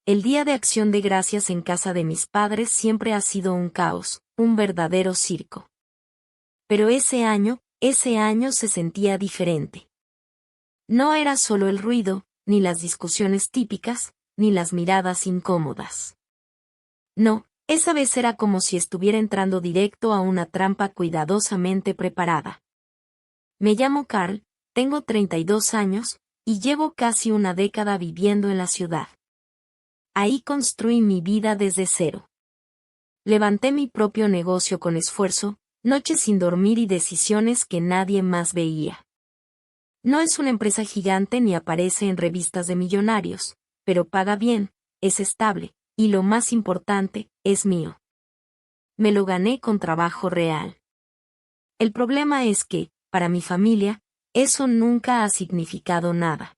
El Día de Acción de Gracias en casa de mis padres siempre ha sido un caos, un verdadero circo. Pero ese año se sentía diferente. No era solo el ruido, ni las discusiones típicas, ni las miradas incómodas. No, esa vez era como si estuviera entrando directo a una trampa cuidadosamente preparada. Me llamo Carl, tengo 32 años, y llevo casi una década viviendo en la ciudad. Ahí construí mi vida desde cero. Levanté mi propio negocio con esfuerzo, noches sin dormir y decisiones que nadie más veía. No es una empresa gigante ni aparece en revistas de millonarios, pero paga bien, es estable, y lo más importante, es mío. Me lo gané con trabajo real. El problema es que, para mi familia, eso nunca ha significado nada.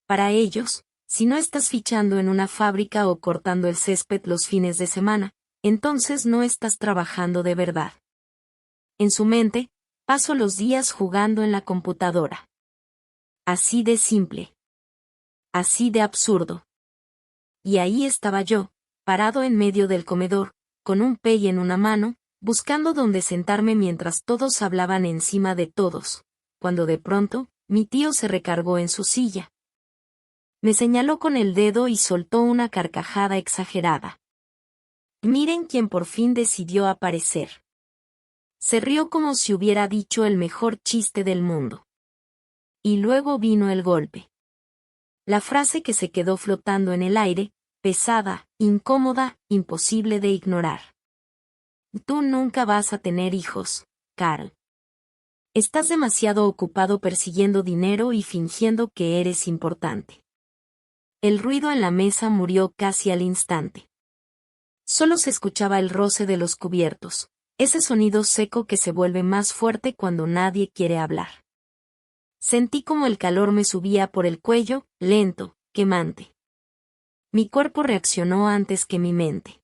Para ellos, si no estás fichando en una fábrica o cortando el césped los fines de semana, entonces no estás trabajando de verdad. En su mente, paso los días jugando en la computadora. Así de simple. Así de absurdo. Y ahí estaba yo, parado en medio del comedor, con un pey en una mano, buscando dónde sentarme mientras todos hablaban encima de todos, cuando de pronto, mi tío se recargó en su silla. Me señaló con el dedo y soltó una carcajada exagerada. Miren quién por fin decidió aparecer. Se rió como si hubiera dicho el mejor chiste del mundo. Y luego vino el golpe. La frase que se quedó flotando en el aire, pesada, incómoda, imposible de ignorar. Tú nunca vas a tener hijos, Carl. Estás demasiado ocupado persiguiendo dinero y fingiendo que eres importante. El ruido en la mesa murió casi al instante. Solo se escuchaba el roce de los cubiertos, ese sonido seco que se vuelve más fuerte cuando nadie quiere hablar. Sentí como el calor me subía por el cuello, lento, quemante. Mi cuerpo reaccionó antes que mi mente.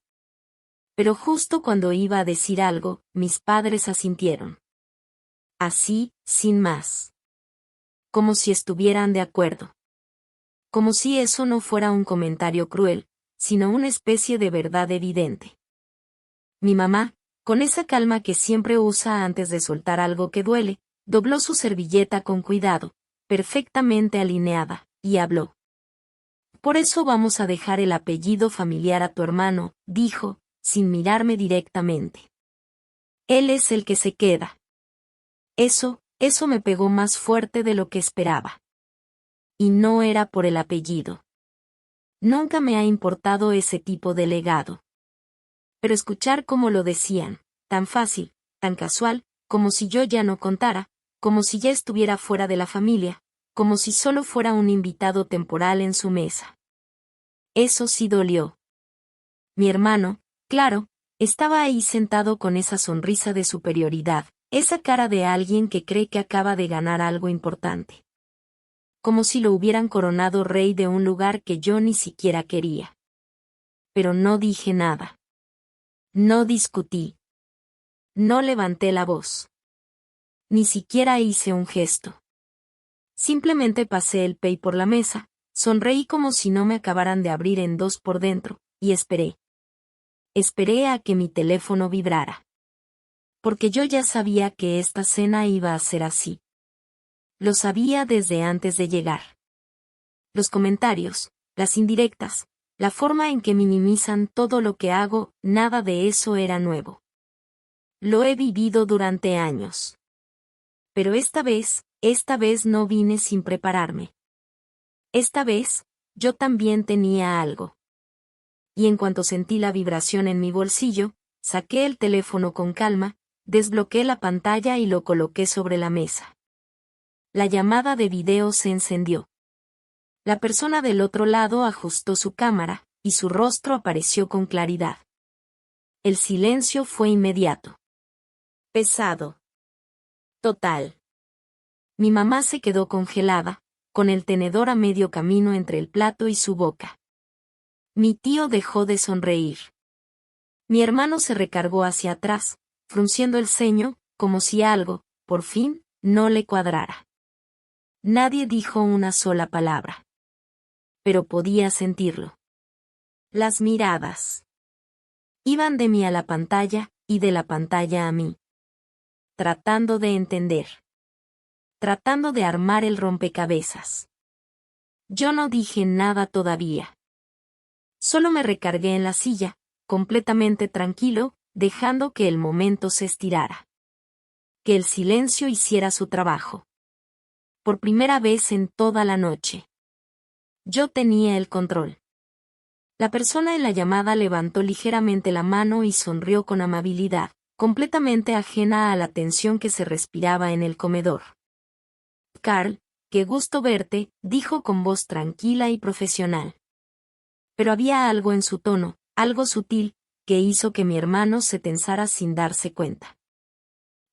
Pero justo cuando iba a decir algo, mis padres asintieron. Así, sin más. Como si estuvieran de acuerdo. Como si eso no fuera un comentario cruel, sino una especie de verdad evidente. Mi mamá, con esa calma que siempre usa antes de soltar algo que duele, dobló su servilleta con cuidado, perfectamente alineada, y habló. Por eso vamos a dejar el apellido familiar a tu hermano, dijo, sin mirarme directamente. Él es el que se queda. Eso me pegó más fuerte de lo que esperaba. Y no era por el apellido. Nunca me ha importado ese tipo de legado. Pero escuchar cómo lo decían, tan fácil, tan casual, como si yo ya no contara, como si ya estuviera fuera de la familia, como si solo fuera un invitado temporal en su mesa. Eso sí dolió. Mi hermano, claro, estaba ahí sentado con esa sonrisa de superioridad, esa cara de alguien que cree que acaba de ganar algo importante. Como si lo hubieran coronado rey de un lugar que yo ni siquiera quería. Pero no dije nada. No discutí. No levanté la voz. Ni siquiera hice un gesto. Simplemente pasé el pey por la mesa, sonreí como si no me acabaran de abrir en dos por dentro, y esperé. Esperé a que mi teléfono vibrara. Porque yo ya sabía que esta cena iba a ser así. Lo sabía desde antes de llegar. Los comentarios, las indirectas, la forma en que minimizan todo lo que hago, nada de eso era nuevo. Lo he vivido durante años. Pero esta vez no vine sin prepararme. Esta vez, yo también tenía algo. Y en cuanto sentí la vibración en mi bolsillo, saqué el teléfono con calma, desbloqueé la pantalla y lo coloqué sobre la mesa. La llamada de video se encendió. La persona del otro lado ajustó su cámara, y su rostro apareció con claridad. El silencio fue inmediato. Pesado. Total. Mi mamá se quedó congelada, con el tenedor a medio camino entre el plato y su boca. Mi tío dejó de sonreír. Mi hermano se recargó hacia atrás, frunciendo el ceño, como si algo, por fin, no le cuadrara. Nadie dijo una sola palabra. Pero podía sentirlo. Las miradas iban de mí a la pantalla, y de la pantalla a mí. Tratando de entender. Tratando de armar el rompecabezas. Yo no dije nada todavía. Solo me recargué en la silla, completamente tranquilo, dejando que el momento se estirara. Que el silencio hiciera su trabajo. Por primera vez en toda la noche. Yo tenía el control. La persona en la llamada levantó ligeramente la mano y sonrió con amabilidad, completamente ajena a la tensión que se respiraba en el comedor. Carl, qué gusto verte, dijo con voz tranquila y profesional. Pero había algo en su tono, algo sutil, que hizo que mi hermano se tensara sin darse cuenta.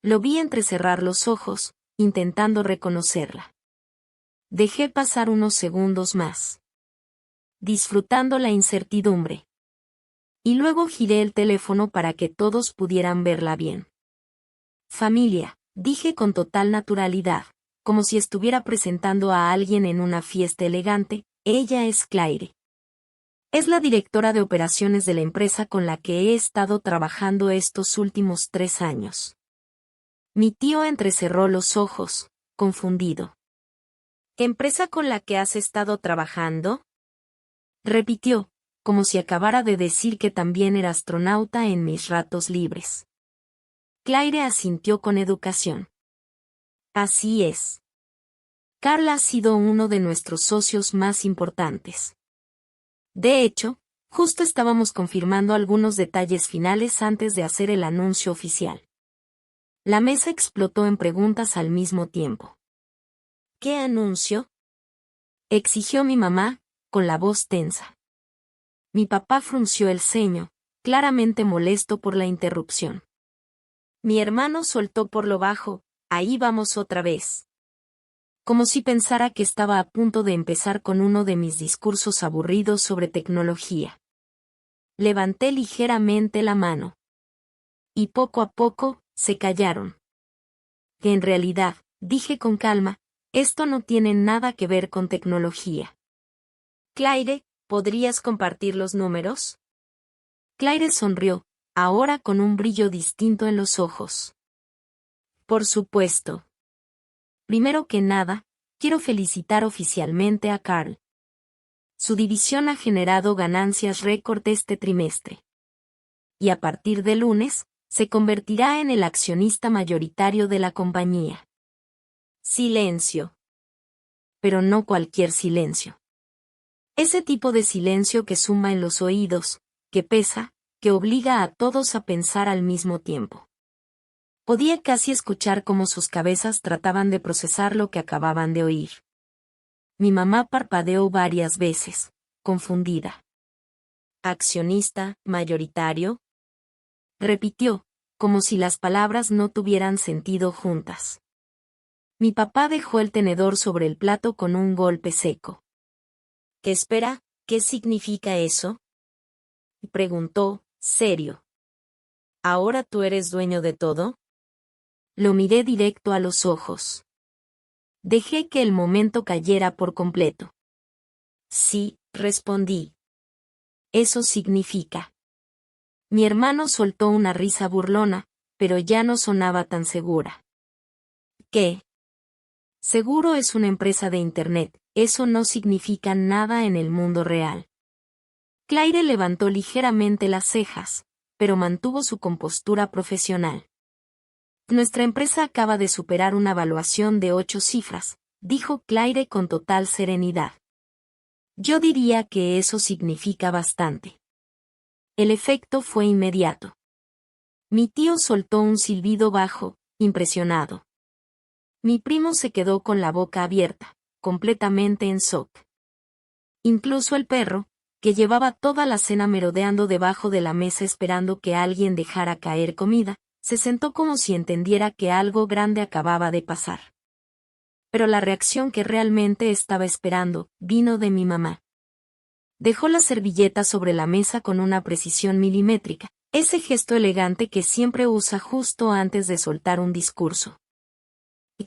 Lo vi entrecerrar los ojos, intentando reconocerla. Dejé pasar unos segundos más. Disfrutando la incertidumbre. Y luego giré el teléfono para que todos pudieran verla bien. Familia, dije con total naturalidad, como si estuviera presentando a alguien en una fiesta elegante, ella es Claire. Es la directora de operaciones de la empresa con la que he estado trabajando estos últimos 3 años. Mi tío entrecerró los ojos, confundido. ¿Qué empresa con la que has estado trabajando? Repitió, como si acabara de decir que también era astronauta en mis ratos libres. Claire asintió con educación. Así es. Carl ha sido uno de nuestros socios más importantes. De hecho, justo estábamos confirmando algunos detalles finales antes de hacer el anuncio oficial. La mesa explotó en preguntas al mismo tiempo. ¿Qué anuncio? Exigió mi mamá, con la voz tensa. Mi papá frunció el ceño, claramente molesto por la interrupción. Mi hermano soltó por lo bajo, ahí vamos otra vez. Como si pensara que estaba a punto de empezar con uno de mis discursos aburridos sobre tecnología. Levanté ligeramente la mano. Y poco a poco, se callaron. Que en realidad, dije con calma, esto no tiene nada que ver con tecnología. Claire, ¿podrías compartir los números? Claire sonrió, ahora con un brillo distinto en los ojos. Por supuesto. Primero que nada, quiero felicitar oficialmente a Carl. Su división ha generado ganancias récord este trimestre. Y a partir de lunes, se convertirá en el accionista mayoritario de la compañía. Silencio. Pero no cualquier silencio. Ese tipo de silencio que suma en los oídos, que pesa, que obliga a todos a pensar al mismo tiempo. Podía casi escuchar cómo sus cabezas trataban de procesar lo que acababan de oír. Mi mamá parpadeó varias veces, confundida. ¿Accionista, mayoritario? Repitió, como si las palabras no tuvieran sentido juntas. Mi papá dejó el tenedor sobre el plato con un golpe seco. ¿Qué espera? ¿Qué significa eso? Preguntó, serio. ¿Ahora tú eres dueño de todo? Lo miré directo a los ojos. Dejé que el momento cayera por completo. Sí, respondí. Eso significa. Mi hermano soltó una risa burlona, pero ya no sonaba tan segura. ¿Qué? Seguro es una empresa de Internet, eso no significa nada en el mundo real. Claire levantó ligeramente las cejas, pero mantuvo su compostura profesional. Nuestra empresa acaba de superar una valuación de 8 cifras, dijo Claire con total serenidad. Yo diría que eso significa bastante. El efecto fue inmediato. Mi tío soltó un silbido bajo, impresionado. Mi primo se quedó con la boca abierta, completamente en shock. Incluso el perro, que llevaba toda la cena merodeando debajo de la mesa esperando que alguien dejara caer comida, se sentó como si entendiera que algo grande acababa de pasar. Pero la reacción que realmente estaba esperando, vino de mi mamá. Dejó la servilleta sobre la mesa con una precisión milimétrica, ese gesto elegante que siempre usa justo antes de soltar un discurso.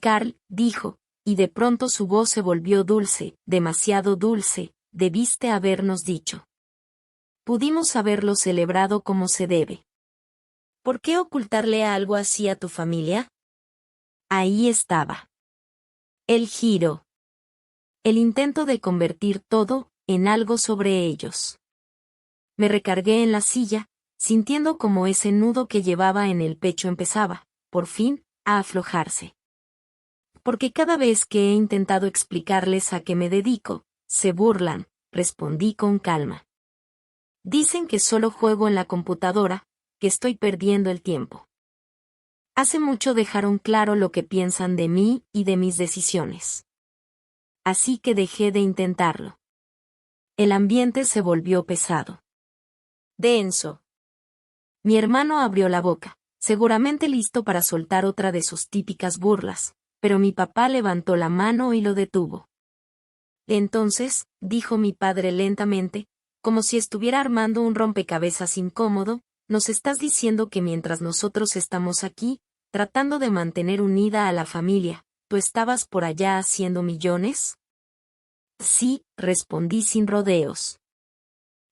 Carl, dijo, y de pronto su voz se volvió dulce, demasiado dulce, debiste habernos dicho. Pudimos haberlo celebrado como se debe. ¿Por qué ocultarle algo así a tu familia? Ahí estaba. El giro. El intento de convertir todo en algo sobre ellos. Me recargué en la silla, sintiendo como ese nudo que llevaba en el pecho empezaba, por fin, a aflojarse. Porque cada vez que he intentado explicarles a qué me dedico, se burlan, respondí con calma. Dicen que solo juego en la computadora, que estoy perdiendo el tiempo. Hace mucho dejaron claro lo que piensan de mí y de mis decisiones. Así que dejé de intentarlo. El ambiente se volvió pesado. Denso. Mi hermano abrió la boca, seguramente listo para soltar otra de sus típicas burlas, pero mi papá levantó la mano y lo detuvo. Entonces, dijo mi padre lentamente, como si estuviera armando un rompecabezas incómodo, nos estás diciendo que mientras nosotros estamos aquí, tratando de mantener unida a la familia, ¿tú estabas por allá haciendo millones? Sí, respondí sin rodeos.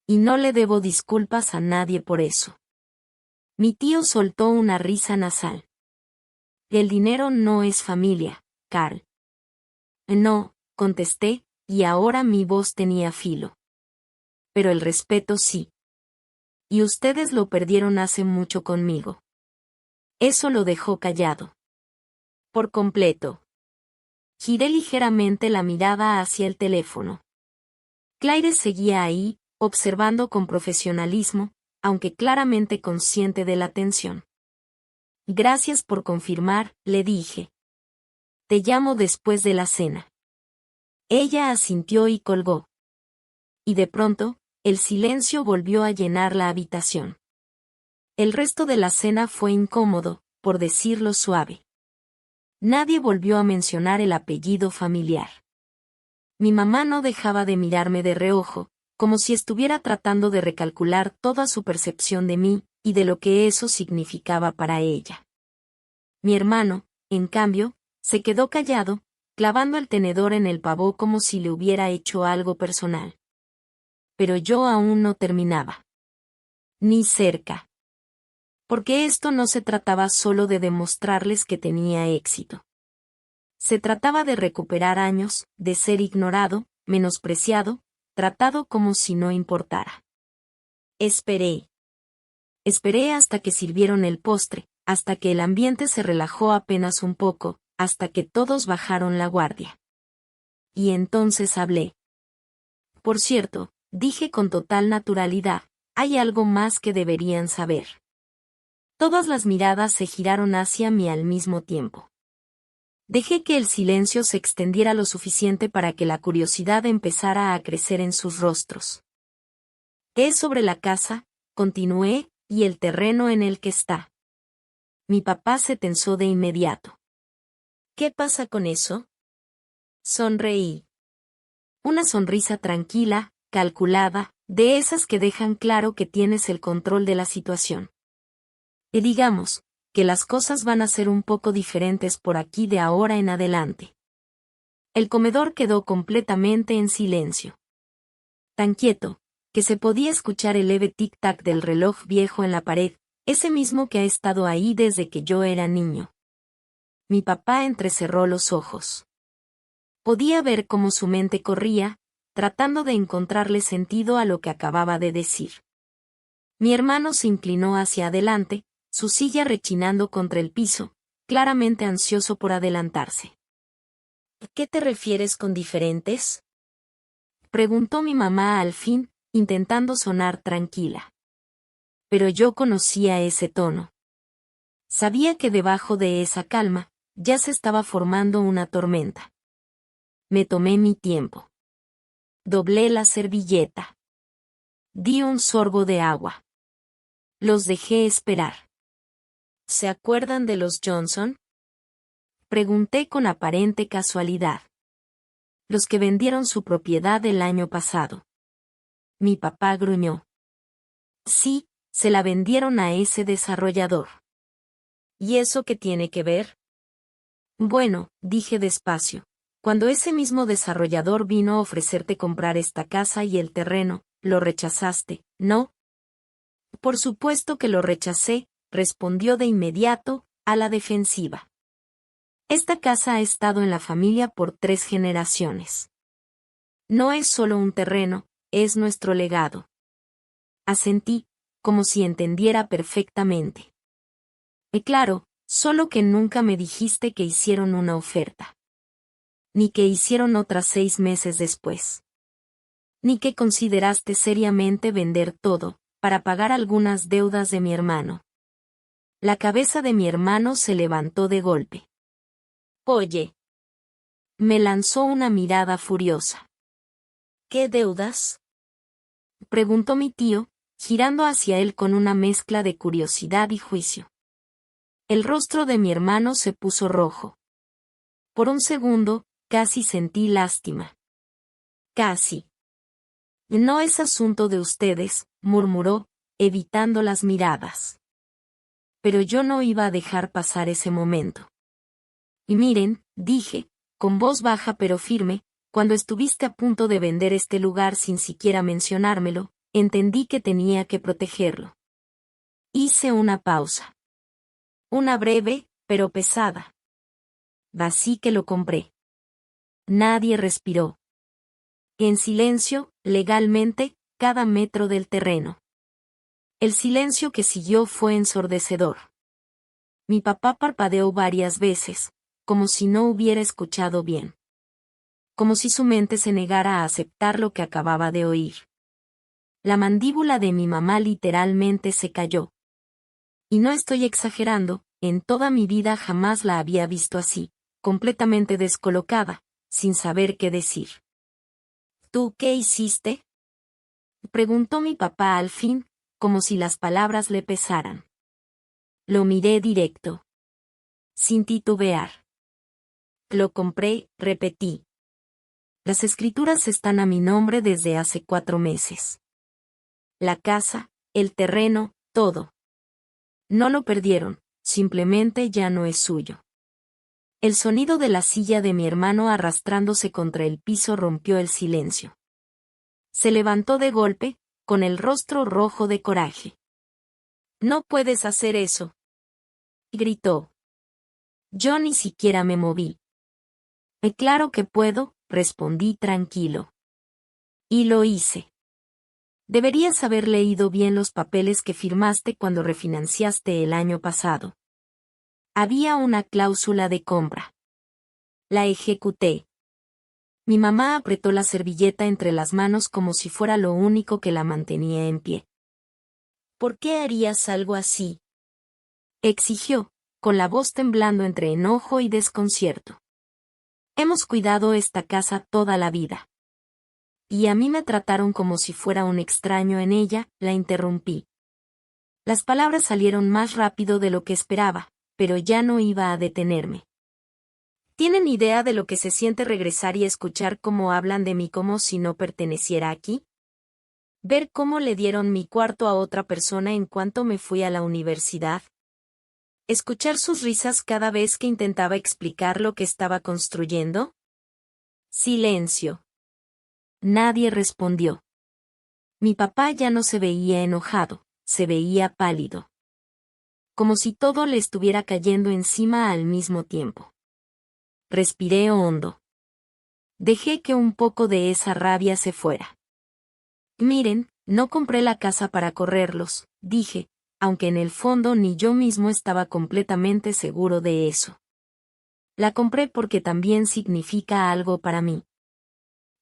Y no le debo disculpas a nadie por eso. Mi tío soltó una risa nasal. El dinero no es familia, Carl. No, contesté, y ahora mi voz tenía filo. Pero el respeto sí. Y ustedes lo perdieron hace mucho conmigo. Eso lo dejó callado. Por completo. Giré ligeramente la mirada hacia el teléfono. Claire seguía ahí, observando con profesionalismo, aunque claramente consciente de la tensión. Gracias por confirmar, le dije. Te llamo después de la cena. Ella asintió y colgó. Y de pronto, el silencio volvió a llenar la habitación. El resto de la cena fue incómodo, por decirlo suave. Nadie volvió a mencionar el apellido familiar. Mi mamá no dejaba de mirarme de reojo, como si estuviera tratando de recalcular toda su percepción de mí, y de lo que eso significaba para ella. Mi hermano, en cambio, se quedó callado, clavando el tenedor en el pavó como si le hubiera hecho algo personal. Pero yo aún no terminaba. Ni cerca. Porque esto no se trataba solo de demostrarles que tenía éxito. Se trataba de recuperar años, de ser ignorado, menospreciado, tratado como si no importara. Esperé. Esperé hasta que sirvieron el postre, hasta que el ambiente se relajó apenas un poco, hasta que todos bajaron la guardia. Y entonces hablé. Por cierto, dije con total naturalidad, hay algo más que deberían saber. Todas las miradas se giraron hacia mí al mismo tiempo. Dejé que el silencio se extendiera lo suficiente para que la curiosidad empezara a crecer en sus rostros. Es sobre la casa, continué, y el terreno en el que está. Mi papá se tensó de inmediato. ¿Qué pasa con eso? Sonreí. Una sonrisa tranquila, calculada, de esas que dejan claro que tienes el control de la situación. Y digamos, que las cosas van a ser un poco diferentes por aquí de ahora en adelante. El comedor quedó completamente en silencio. Tan quieto, que se podía escuchar el leve tic-tac del reloj viejo en la pared, ese mismo que ha estado ahí desde que yo era niño. Mi papá entrecerró los ojos. Podía ver cómo su mente corría, tratando de encontrarle sentido a lo que acababa de decir. Mi hermano se inclinó hacia adelante, su silla rechinando contra el piso, claramente ansioso por adelantarse. ¿Qué te refieres con diferentes? Preguntó mi mamá al fin, intentando sonar tranquila. Pero yo conocía ese tono. Sabía que debajo de esa calma, ya se estaba formando una tormenta. Me tomé mi tiempo. Doblé la servilleta. Di un sorbo de agua. Los dejé esperar. ¿Se acuerdan de los Johnson? Pregunté con aparente casualidad. Los que vendieron su propiedad el año pasado. Mi papá gruñó. Sí, se la vendieron a ese desarrollador. ¿Y eso qué tiene que ver? Bueno, dije despacio, cuando ese mismo desarrollador vino a ofrecerte comprar esta casa y el terreno, lo rechazaste, ¿no? Por supuesto que lo rechacé, respondió de inmediato, a la defensiva. Esta casa ha estado en la familia por 3 generaciones. No es solo un terreno, es nuestro legado. Asentí, como si entendiera perfectamente. Y claro, solo que nunca me dijiste que hicieron una oferta. Ni que hicieron otras 6 meses después. Ni que consideraste seriamente vender todo, para pagar algunas deudas de mi hermano. La cabeza de mi hermano se levantó de golpe. Oye. Me lanzó una mirada furiosa. ¿Qué deudas? Preguntó mi tío, girando hacia él con una mezcla de curiosidad y juicio. El rostro de mi hermano se puso rojo. Por un segundo, casi sentí lástima. Casi. No es asunto de ustedes, murmuró, evitando las miradas. Pero yo no iba a dejar pasar ese momento. Y miren, dije, con voz baja pero firme, cuando estuviste a punto de vender este lugar sin siquiera mencionármelo, entendí que tenía que protegerlo. Hice una pausa. Una breve, pero pesada. Así que lo compré. Nadie respiró. En silencio, legalmente, cada metro del terreno. El silencio que siguió fue ensordecedor. Mi papá parpadeó varias veces, como si no hubiera escuchado bien. Como si su mente se negara a aceptar lo que acababa de oír. La mandíbula de mi mamá literalmente se cayó. Y no estoy exagerando, en toda mi vida jamás la había visto así, completamente descolocada, sin saber qué decir. ¿Tú qué hiciste? Preguntó mi papá al fin, como si las palabras le pesaran. Lo miré directo. Sin titubear. Lo compré, repetí. Las escrituras están a mi nombre desde hace 4 meses. La casa, el terreno, todo. No lo perdieron, simplemente ya no es suyo. El sonido de la silla de mi hermano arrastrándose contra el piso rompió el silencio. Se levantó de golpe, con el rostro rojo de coraje. No puedes hacer eso. Gritó. Yo ni siquiera me moví. Claro que puedo, respondí tranquilo. Y lo hice. Deberías haber leído bien los papeles que firmaste cuando refinanciaste el año pasado. Había una cláusula de compra. La ejecuté. Mi mamá apretó la servilleta entre las manos como si fuera lo único que la mantenía en pie. ¿Por qué harías algo así? Exigió, con la voz temblando entre enojo y desconcierto. Hemos cuidado esta casa toda la vida. Y a mí me trataron como si fuera un extraño en ella, la interrumpí. Las palabras salieron más rápido de lo que esperaba, pero ya no iba a detenerme. ¿Tienen idea de lo que se siente regresar y escuchar cómo hablan de mí como si no perteneciera aquí? Ver cómo le dieron mi cuarto a otra persona en cuanto me fui a la universidad. Escuchar sus risas cada vez que intentaba explicar lo que estaba construyendo. Silencio. Nadie respondió. Mi papá ya no se veía enojado, se veía pálido. Como si todo le estuviera cayendo encima al mismo tiempo. Respiré hondo. Dejé que un poco de esa rabia se fuera. Miren, no compré la casa para correrlos, dije, aunque en el fondo ni yo mismo estaba completamente seguro de eso. La compré porque también significa algo para mí.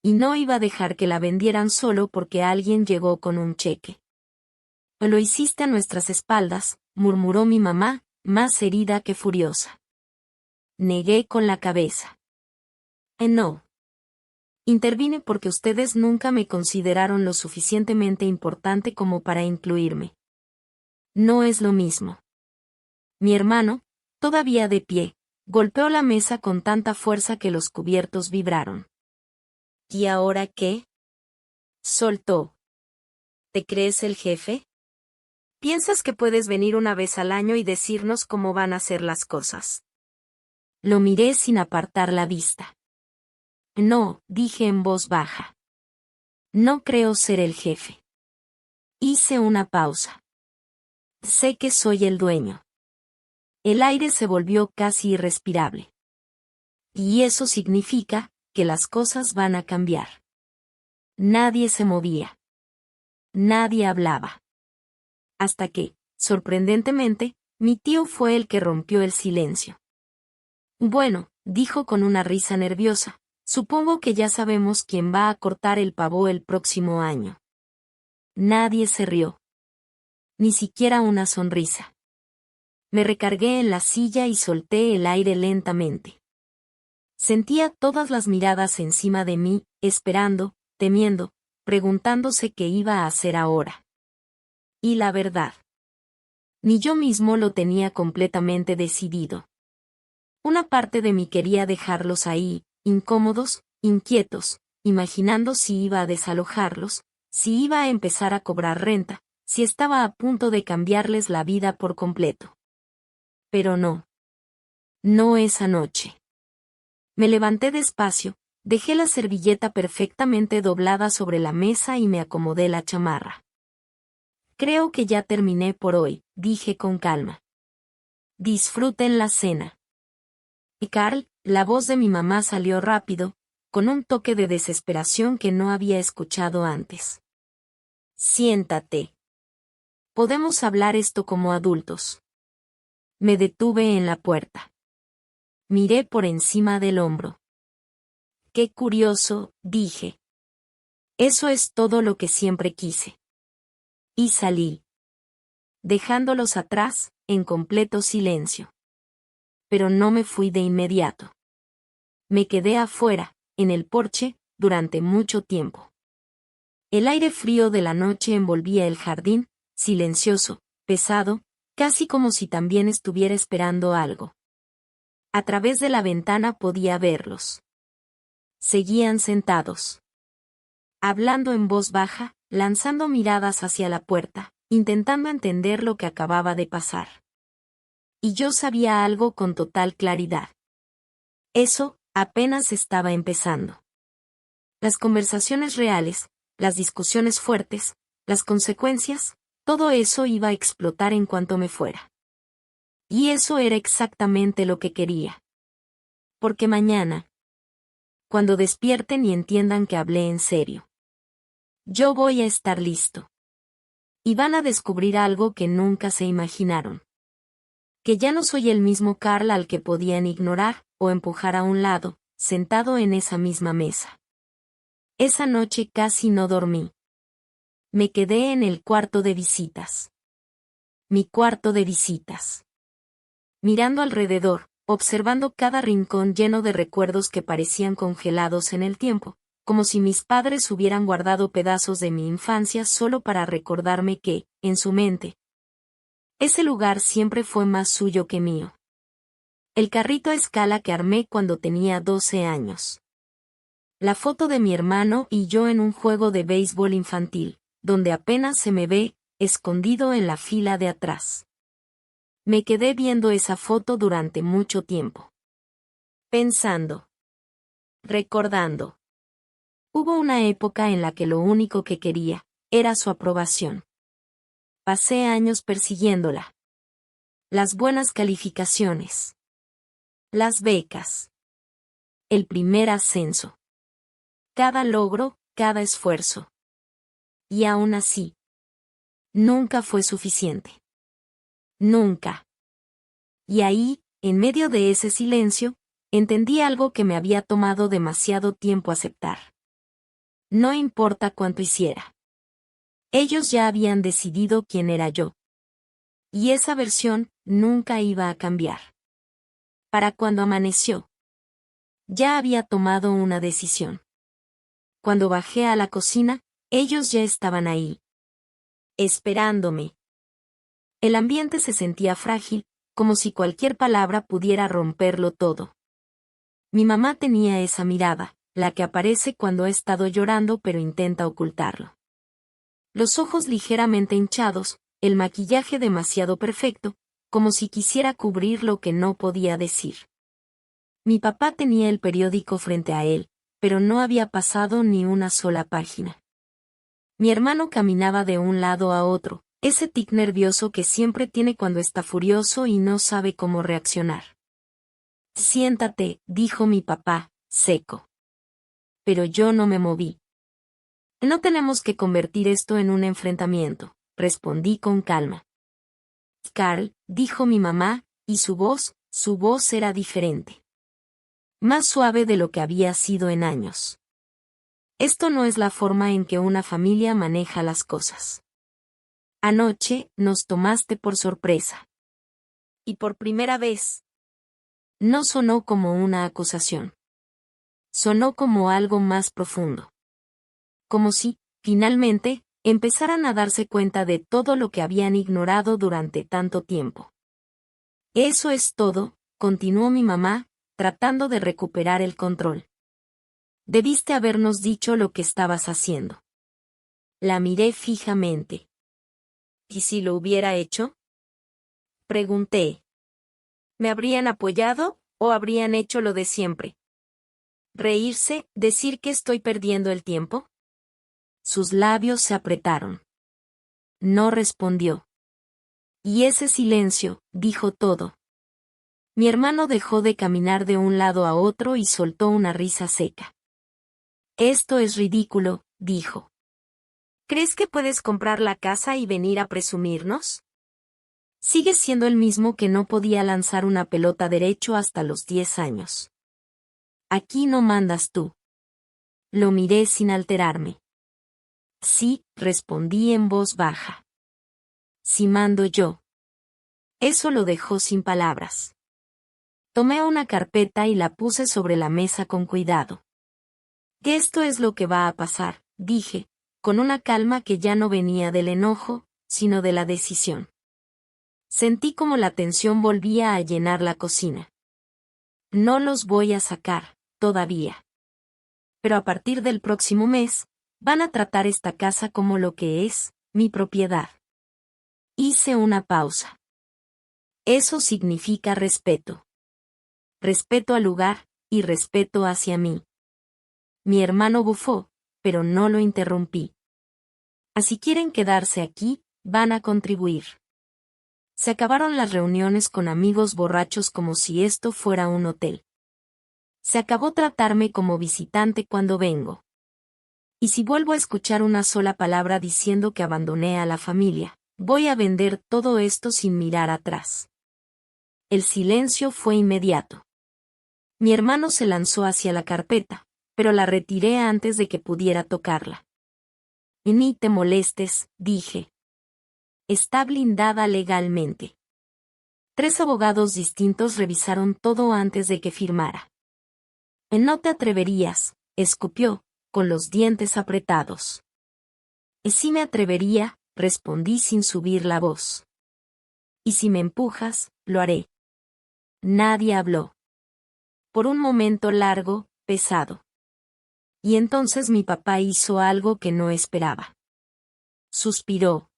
Y no iba a dejar que la vendieran solo porque alguien llegó con un cheque. Lo hiciste a nuestras espaldas, murmuró mi mamá, más herida que furiosa. Negué con la cabeza. No. Intervine porque ustedes nunca me consideraron lo suficientemente importante como para incluirme. No es lo mismo. Mi hermano, todavía de pie, golpeó la mesa con tanta fuerza que los cubiertos vibraron. ¿Y ahora qué? Soltó. ¿Te crees el jefe? ¿Piensas que puedes venir una vez al año y decirnos cómo van a ser las cosas? Lo miré sin apartar la vista. No, dije en voz baja. No creo ser el jefe. Hice una pausa. Sé que soy el dueño. El aire se volvió casi irrespirable. Y eso significa que las cosas van a cambiar. Nadie se movía. Nadie hablaba. Hasta que, sorprendentemente, mi tío fue el que rompió el silencio. Bueno, dijo con una risa nerviosa, supongo que ya sabemos quién va a cortar el pavo el próximo año. Nadie se rió. Ni siquiera una sonrisa. Me recargué en la silla y solté el aire lentamente. Sentía todas las miradas encima de mí, esperando, temiendo, preguntándose qué iba a hacer ahora. Y la verdad. Ni yo mismo lo tenía completamente decidido. Una parte de mí quería dejarlos ahí, incómodos, inquietos, imaginando si iba a desalojarlos, si iba a empezar a cobrar renta, si estaba a punto de cambiarles la vida por completo. Pero no. No esa noche. Me levanté despacio, dejé la servilleta perfectamente doblada sobre la mesa y me acomodé la chamarra. Creo que ya terminé por hoy, dije con calma. Disfruten la cena. Y Carl, la voz de mi mamá salió rápido, con un toque de desesperación que no había escuchado antes. Siéntate. Podemos hablar esto como adultos. Me detuve en la puerta. Miré por encima del hombro. Qué curioso, dije. Eso es todo lo que siempre quise. Y salí. Dejándolos atrás, en completo silencio. Pero no me fui de inmediato. Me quedé afuera, en el porche, durante mucho tiempo. El aire frío de la noche envolvía el jardín, silencioso, pesado, casi como si también estuviera esperando algo. A través de la ventana podía verlos. Seguían sentados. Hablando en voz baja, lanzando miradas hacia la puerta, intentando entender lo que acababa de pasar. Y yo sabía algo con total claridad. Eso, apenas estaba empezando. Las conversaciones reales, las discusiones fuertes, las consecuencias, todo eso iba a explotar en cuanto me fuera. Y eso era exactamente lo que quería. Porque mañana, cuando despierten y entiendan que hablé en serio, yo voy a estar listo. Y van a descubrir algo que nunca se imaginaron. Que ya no soy el mismo Carl al que podían ignorar o empujar a un lado, sentado en esa misma mesa. Esa noche casi no dormí. Me quedé en el cuarto de visitas. Mi cuarto de visitas. Mirando alrededor, observando cada rincón lleno de recuerdos que parecían congelados en el tiempo, como si mis padres hubieran guardado pedazos de mi infancia solo para recordarme que, en su mente, ese lugar siempre fue más suyo que mío. El carrito a escala que armé cuando tenía 12 años. La foto de mi hermano y yo en un juego de béisbol infantil, donde apenas se me ve, escondido en la fila de atrás. Me quedé viendo esa foto durante mucho tiempo. Pensando. Recordando. Hubo una época en la que lo único que quería era su aprobación. Pasé años persiguiéndola. Las buenas calificaciones. Las becas. El primer ascenso. Cada logro, cada esfuerzo. Y aún así, nunca fue suficiente. Nunca. Y ahí, en medio de ese silencio, entendí algo que me había tomado demasiado tiempo aceptar. No importa cuánto hiciera. Ellos ya habían decidido quién era yo. Y esa versión nunca iba a cambiar. Para cuando amaneció, ya había tomado una decisión. Cuando bajé a la cocina, ellos ya estaban ahí. Esperándome. El ambiente se sentía frágil, como si cualquier palabra pudiera romperlo todo. Mi mamá tenía esa mirada, la que aparece cuando ha estado llorando pero intenta ocultarlo. Los ojos ligeramente hinchados, el maquillaje demasiado perfecto, como si quisiera cubrir lo que no podía decir. Mi papá tenía el periódico frente a él, pero no había pasado ni una sola página. Mi hermano caminaba de un lado a otro, ese tic nervioso que siempre tiene cuando está furioso y no sabe cómo reaccionar. Siéntate, dijo mi papá, seco. Pero yo no me moví. No tenemos que convertir esto en un enfrentamiento, respondí con calma. Carl, dijo mi mamá, y su voz era diferente. Más suave de lo que había sido en años. Esto no es la forma en que una familia maneja las cosas. Anoche, nos tomaste por sorpresa. Y por primera vez. No sonó como una acusación. Sonó como algo más profundo. Como si, finalmente, empezaran a darse cuenta de todo lo que habían ignorado durante tanto tiempo. Eso es todo, continuó mi mamá, tratando de recuperar el control. Debiste habernos dicho lo que estabas haciendo. La miré fijamente. ¿Y si lo hubiera hecho? Pregunté. ¿Me habrían apoyado, o habrían hecho lo de siempre? ¿Reírse, decir que estoy perdiendo el tiempo? Sus labios se apretaron. No respondió. Y ese silencio, dijo todo. Mi hermano dejó de caminar de un lado a otro y soltó una risa seca. Esto es ridículo, dijo. ¿Crees que puedes comprar la casa y venir a presumirnos? Sigues siendo el mismo que no podía lanzar una pelota derecho hasta los 10 años. Aquí no mandas tú. Lo miré sin alterarme. Sí, respondí en voz baja. Sí mando yo. Eso lo dejó sin palabras. Tomé una carpeta y la puse sobre la mesa con cuidado. Que esto es lo que va a pasar, dije, con una calma que ya no venía del enojo, sino de la decisión. Sentí como la tensión volvía a llenar la cocina. No los voy a sacar, todavía. Pero a partir del próximo mes, van a tratar esta casa como lo que es, mi propiedad. Hice una pausa. Eso significa respeto. Respeto al lugar, y respeto hacia mí. Mi hermano bufó, pero no lo interrumpí. Así quieren quedarse aquí, van a contribuir. Se acabaron las reuniones con amigos borrachos como si esto fuera un hotel. Se acabó tratarme como visitante cuando vengo. Y si vuelvo a escuchar una sola palabra diciendo que abandoné a la familia, voy a vender todo esto sin mirar atrás. El silencio fue inmediato. Mi hermano se lanzó hacia la carpeta, pero la retiré antes de que pudiera tocarla. Ni te molestes, dije. Está blindada legalmente. 3 abogados distintos revisaron todo antes de que firmara. No te atreverías, escupió, con los dientes apretados. Sí me atrevería, respondí sin subir la voz. Y si me empujas, lo haré. Nadie habló. Por un momento largo, pesado. Y entonces mi papá hizo algo que no esperaba. Suspiró.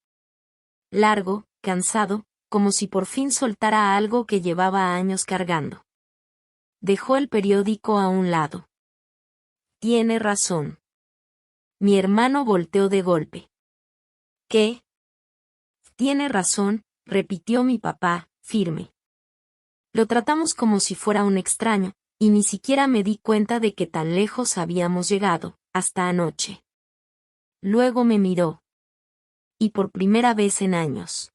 Largo, cansado, como si por fin soltara algo que llevaba años cargando. Dejó el periódico a un lado. Tiene razón. Mi hermano volteó de golpe. ¿Qué? Tiene razón, repitió mi papá, firme. Lo tratamos como si fuera un extraño, y ni siquiera me di cuenta de que tan lejos habíamos llegado, hasta anoche. Luego me miró. Y por primera vez en años.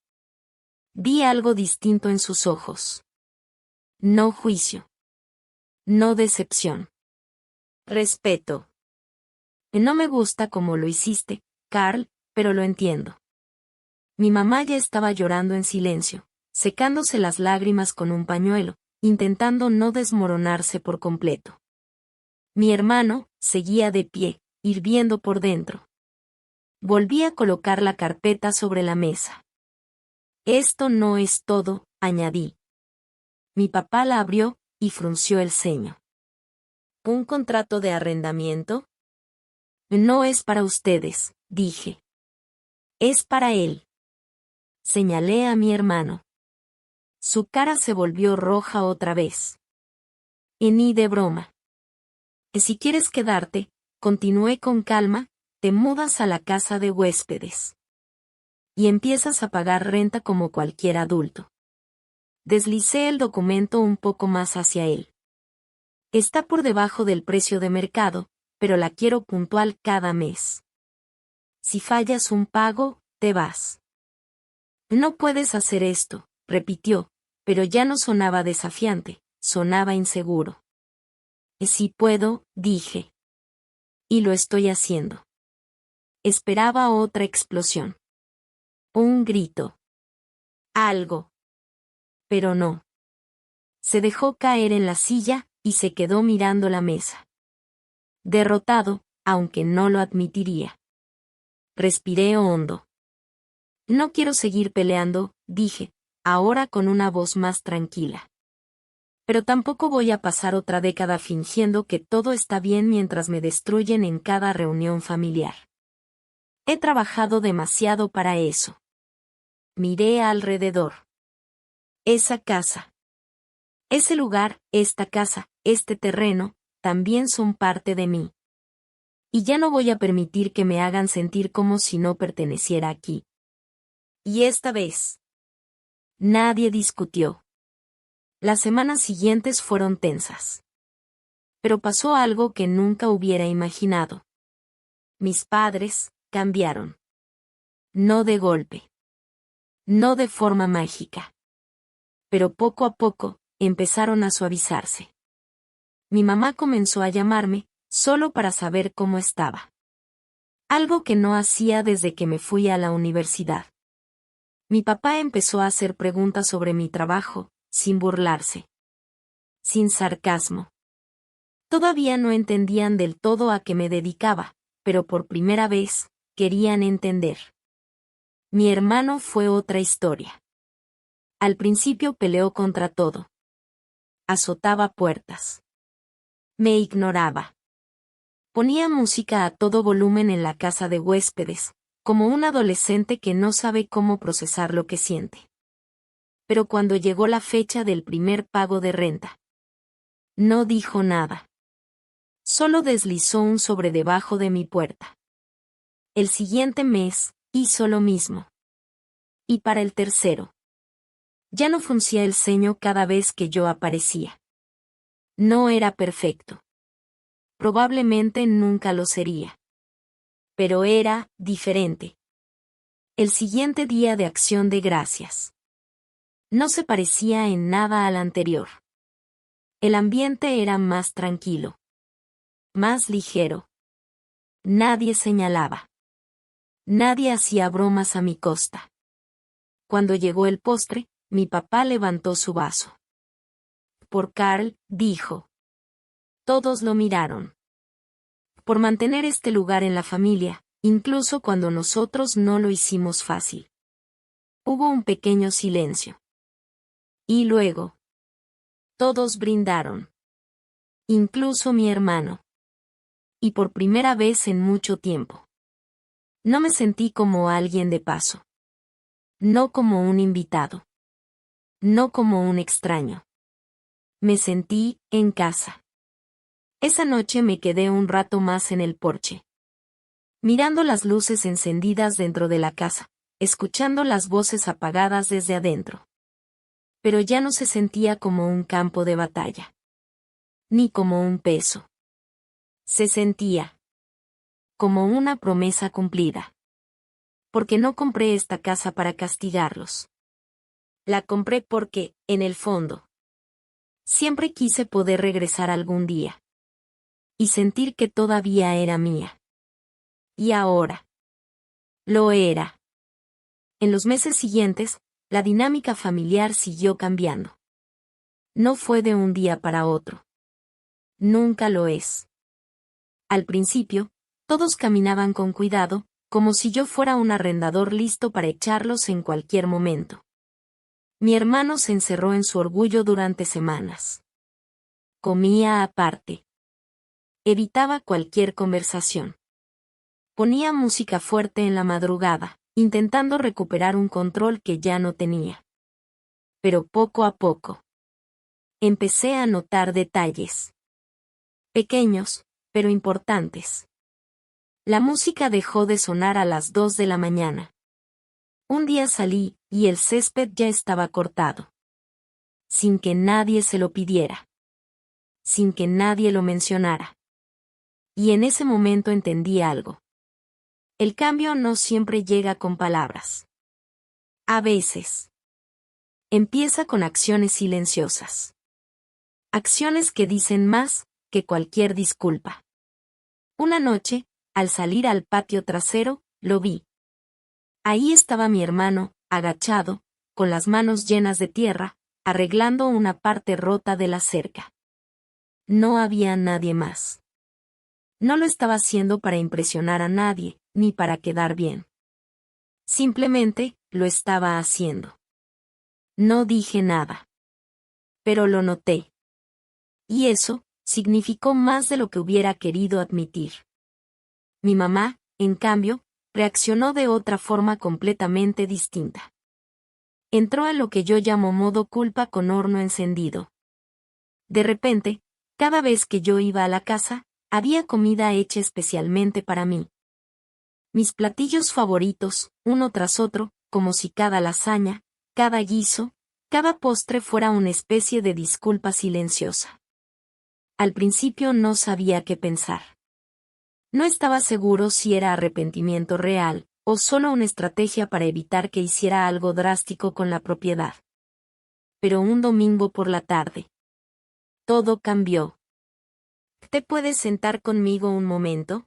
Vi algo distinto en sus ojos. No juicio. No decepción. Respeto. No me gusta como lo hiciste, Carl, pero lo entiendo. Mi mamá ya estaba llorando en silencio, secándose las lágrimas con un pañuelo, intentando no desmoronarse por completo. Mi hermano seguía de pie, hirviendo por dentro. Volví a colocar la carpeta sobre la mesa. Esto no es todo, añadí. Mi papá la abrió, y frunció el ceño. ¿Un contrato de arrendamiento? No es para ustedes, dije. Es para él. Señalé a mi hermano. Su cara se volvió roja otra vez. Y ni de broma. Si quieres quedarte, continué con calma, Te mudas a la casa de huéspedes. Y empiezas a pagar renta como cualquier adulto. Deslicé el documento un poco más hacia él. Está por debajo del precio de mercado, pero la quiero puntual cada mes. Si fallas un pago, te vas. No puedes hacer esto, repitió, pero ya no sonaba desafiante, sonaba inseguro. Sí puedo, dije. Y lo estoy haciendo. Esperaba otra explosión. Un grito. Algo. Pero no. Se dejó caer en la silla y se quedó mirando la mesa. Derrotado, aunque no lo admitiría. Respiré hondo. No quiero seguir peleando, dije, ahora con una voz más tranquila. Pero tampoco voy a pasar otra década fingiendo que todo está bien mientras me destruyen en cada reunión familiar. He trabajado demasiado para eso. Miré alrededor. Esa casa. Ese lugar, esta casa, este terreno, también son parte de mí. Y ya no voy a permitir que me hagan sentir como si no perteneciera aquí. Y esta vez. Nadie discutió. Las semanas siguientes fueron tensas. Pero pasó algo que nunca hubiera imaginado. Mis padres cambiaron. No de golpe. No de forma mágica. Pero poco a poco, empezaron a suavizarse. Mi mamá comenzó a llamarme, solo para saber cómo estaba. Algo que no hacía desde que me fui a la universidad. Mi papá empezó a hacer preguntas sobre mi trabajo, sin burlarse. Sin sarcasmo. Todavía no entendían del todo a qué me dedicaba, pero por primera vez, querían entender. Mi hermano fue otra historia. Al principio peleó contra todo. Azotaba puertas. Me ignoraba. Ponía música a todo volumen en la casa de huéspedes, como un adolescente que no sabe cómo procesar lo que siente. Pero cuando llegó la fecha del primer pago de renta, no dijo nada. Solo deslizó un sobre debajo de mi puerta. El siguiente mes, hizo lo mismo. Y para el tercero. Ya no fruncía el ceño cada vez que yo aparecía. No era perfecto. Probablemente nunca lo sería. Pero era diferente. El siguiente día de Acción de Gracias. No se parecía en nada al anterior. El ambiente era más tranquilo. Más ligero. Nadie señalaba. Nadie hacía bromas a mi costa. Cuando llegó el postre, mi papá levantó su vaso. Por Carl, dijo. Todos lo miraron. Por mantener este lugar en la familia, incluso cuando nosotros no lo hicimos fácil. Hubo un pequeño silencio. Y luego. Todos brindaron. Incluso mi hermano. Y por primera vez en mucho tiempo. No me sentí como alguien de paso. No como un invitado. No como un extraño. Me sentí en casa. Esa noche me quedé un rato más en el porche. Mirando las luces encendidas dentro de la casa, escuchando las voces apagadas desde adentro. Pero ya no se sentía como un campo de batalla. Ni como un peso. Se sentía como una promesa cumplida. Porque no compré esta casa para castigarlos. La compré porque, en el fondo, siempre quise poder regresar algún día. Y sentir que todavía era mía. Y ahora. Lo era. En los meses siguientes, la dinámica familiar siguió cambiando. No fue de un día para otro. Nunca lo es. Al principio, todos caminaban con cuidado, como si yo fuera un arrendador listo para echarlos en cualquier momento. Mi hermano se encerró en su orgullo durante semanas. Comía aparte. Evitaba cualquier conversación. Ponía música fuerte en la madrugada, intentando recuperar un control que ya no tenía. Pero poco a poco. Empecé a notar detalles. Pequeños, pero importantes. La música dejó de sonar a las 2 de la mañana. Un día salí, y el césped ya estaba cortado. Sin que nadie se lo pidiera. Sin que nadie lo mencionara. Y en ese momento entendí algo. El cambio no siempre llega con palabras. A veces. Empieza con acciones silenciosas. Acciones que dicen más que cualquier disculpa. Una noche, al salir al patio trasero, lo vi. Ahí estaba mi hermano, agachado, con las manos llenas de tierra, arreglando una parte rota de la cerca. No había nadie más. No lo estaba haciendo para impresionar a nadie, ni para quedar bien. Simplemente, lo estaba haciendo. No dije nada. Pero lo noté. Y eso, significó más de lo que hubiera querido admitir. Mi mamá, en cambio, reaccionó de otra forma completamente distinta. Entró a lo que yo llamo modo culpa con horno encendido. De repente, cada vez que yo iba a la casa, había comida hecha especialmente para mí. Mis platillos favoritos, uno tras otro, como si cada lasaña, cada guiso, cada postre fuera una especie de disculpa silenciosa. Al principio no sabía qué pensar. No estaba seguro si era arrepentimiento real, o solo una estrategia para evitar que hiciera algo drástico con la propiedad. Pero un domingo por la tarde. Todo cambió. ¿Te puedes sentar conmigo un momento?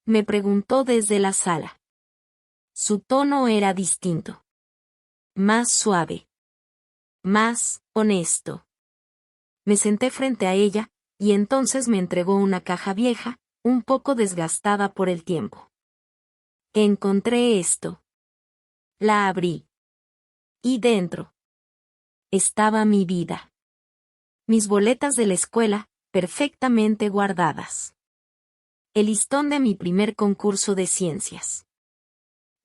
Me preguntó desde la sala. Su tono era distinto. Más suave. Más honesto. Me senté frente a ella, y entonces me entregó una caja vieja, un poco desgastada por el tiempo. Encontré esto. La abrí. Y dentro estaba mi vida. Mis boletas de la escuela, perfectamente guardadas. El listón de mi primer concurso de ciencias.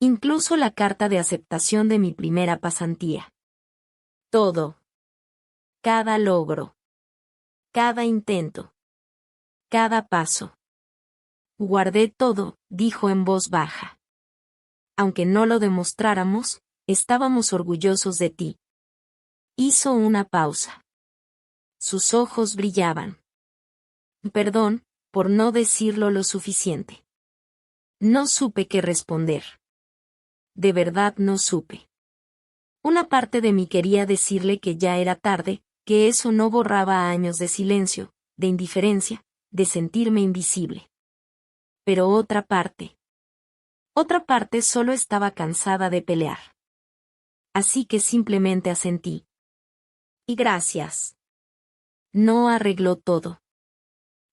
Incluso la carta de aceptación de mi primera pasantía. Todo. Cada logro. Cada intento. Cada paso. Guardé todo, dijo en voz baja. Aunque no lo demostráramos, estábamos orgullosos de ti. Hizo una pausa. Sus ojos brillaban. Perdón, por no decirlo lo suficiente. No supe qué responder. De verdad no supe. Una parte de mí quería decirle que ya era tarde, que eso no borraba años de silencio, de indiferencia, de sentirme invisible. Pero otra parte solo estaba cansada de pelear. Así que simplemente asentí. Y gracias. No arregló todo.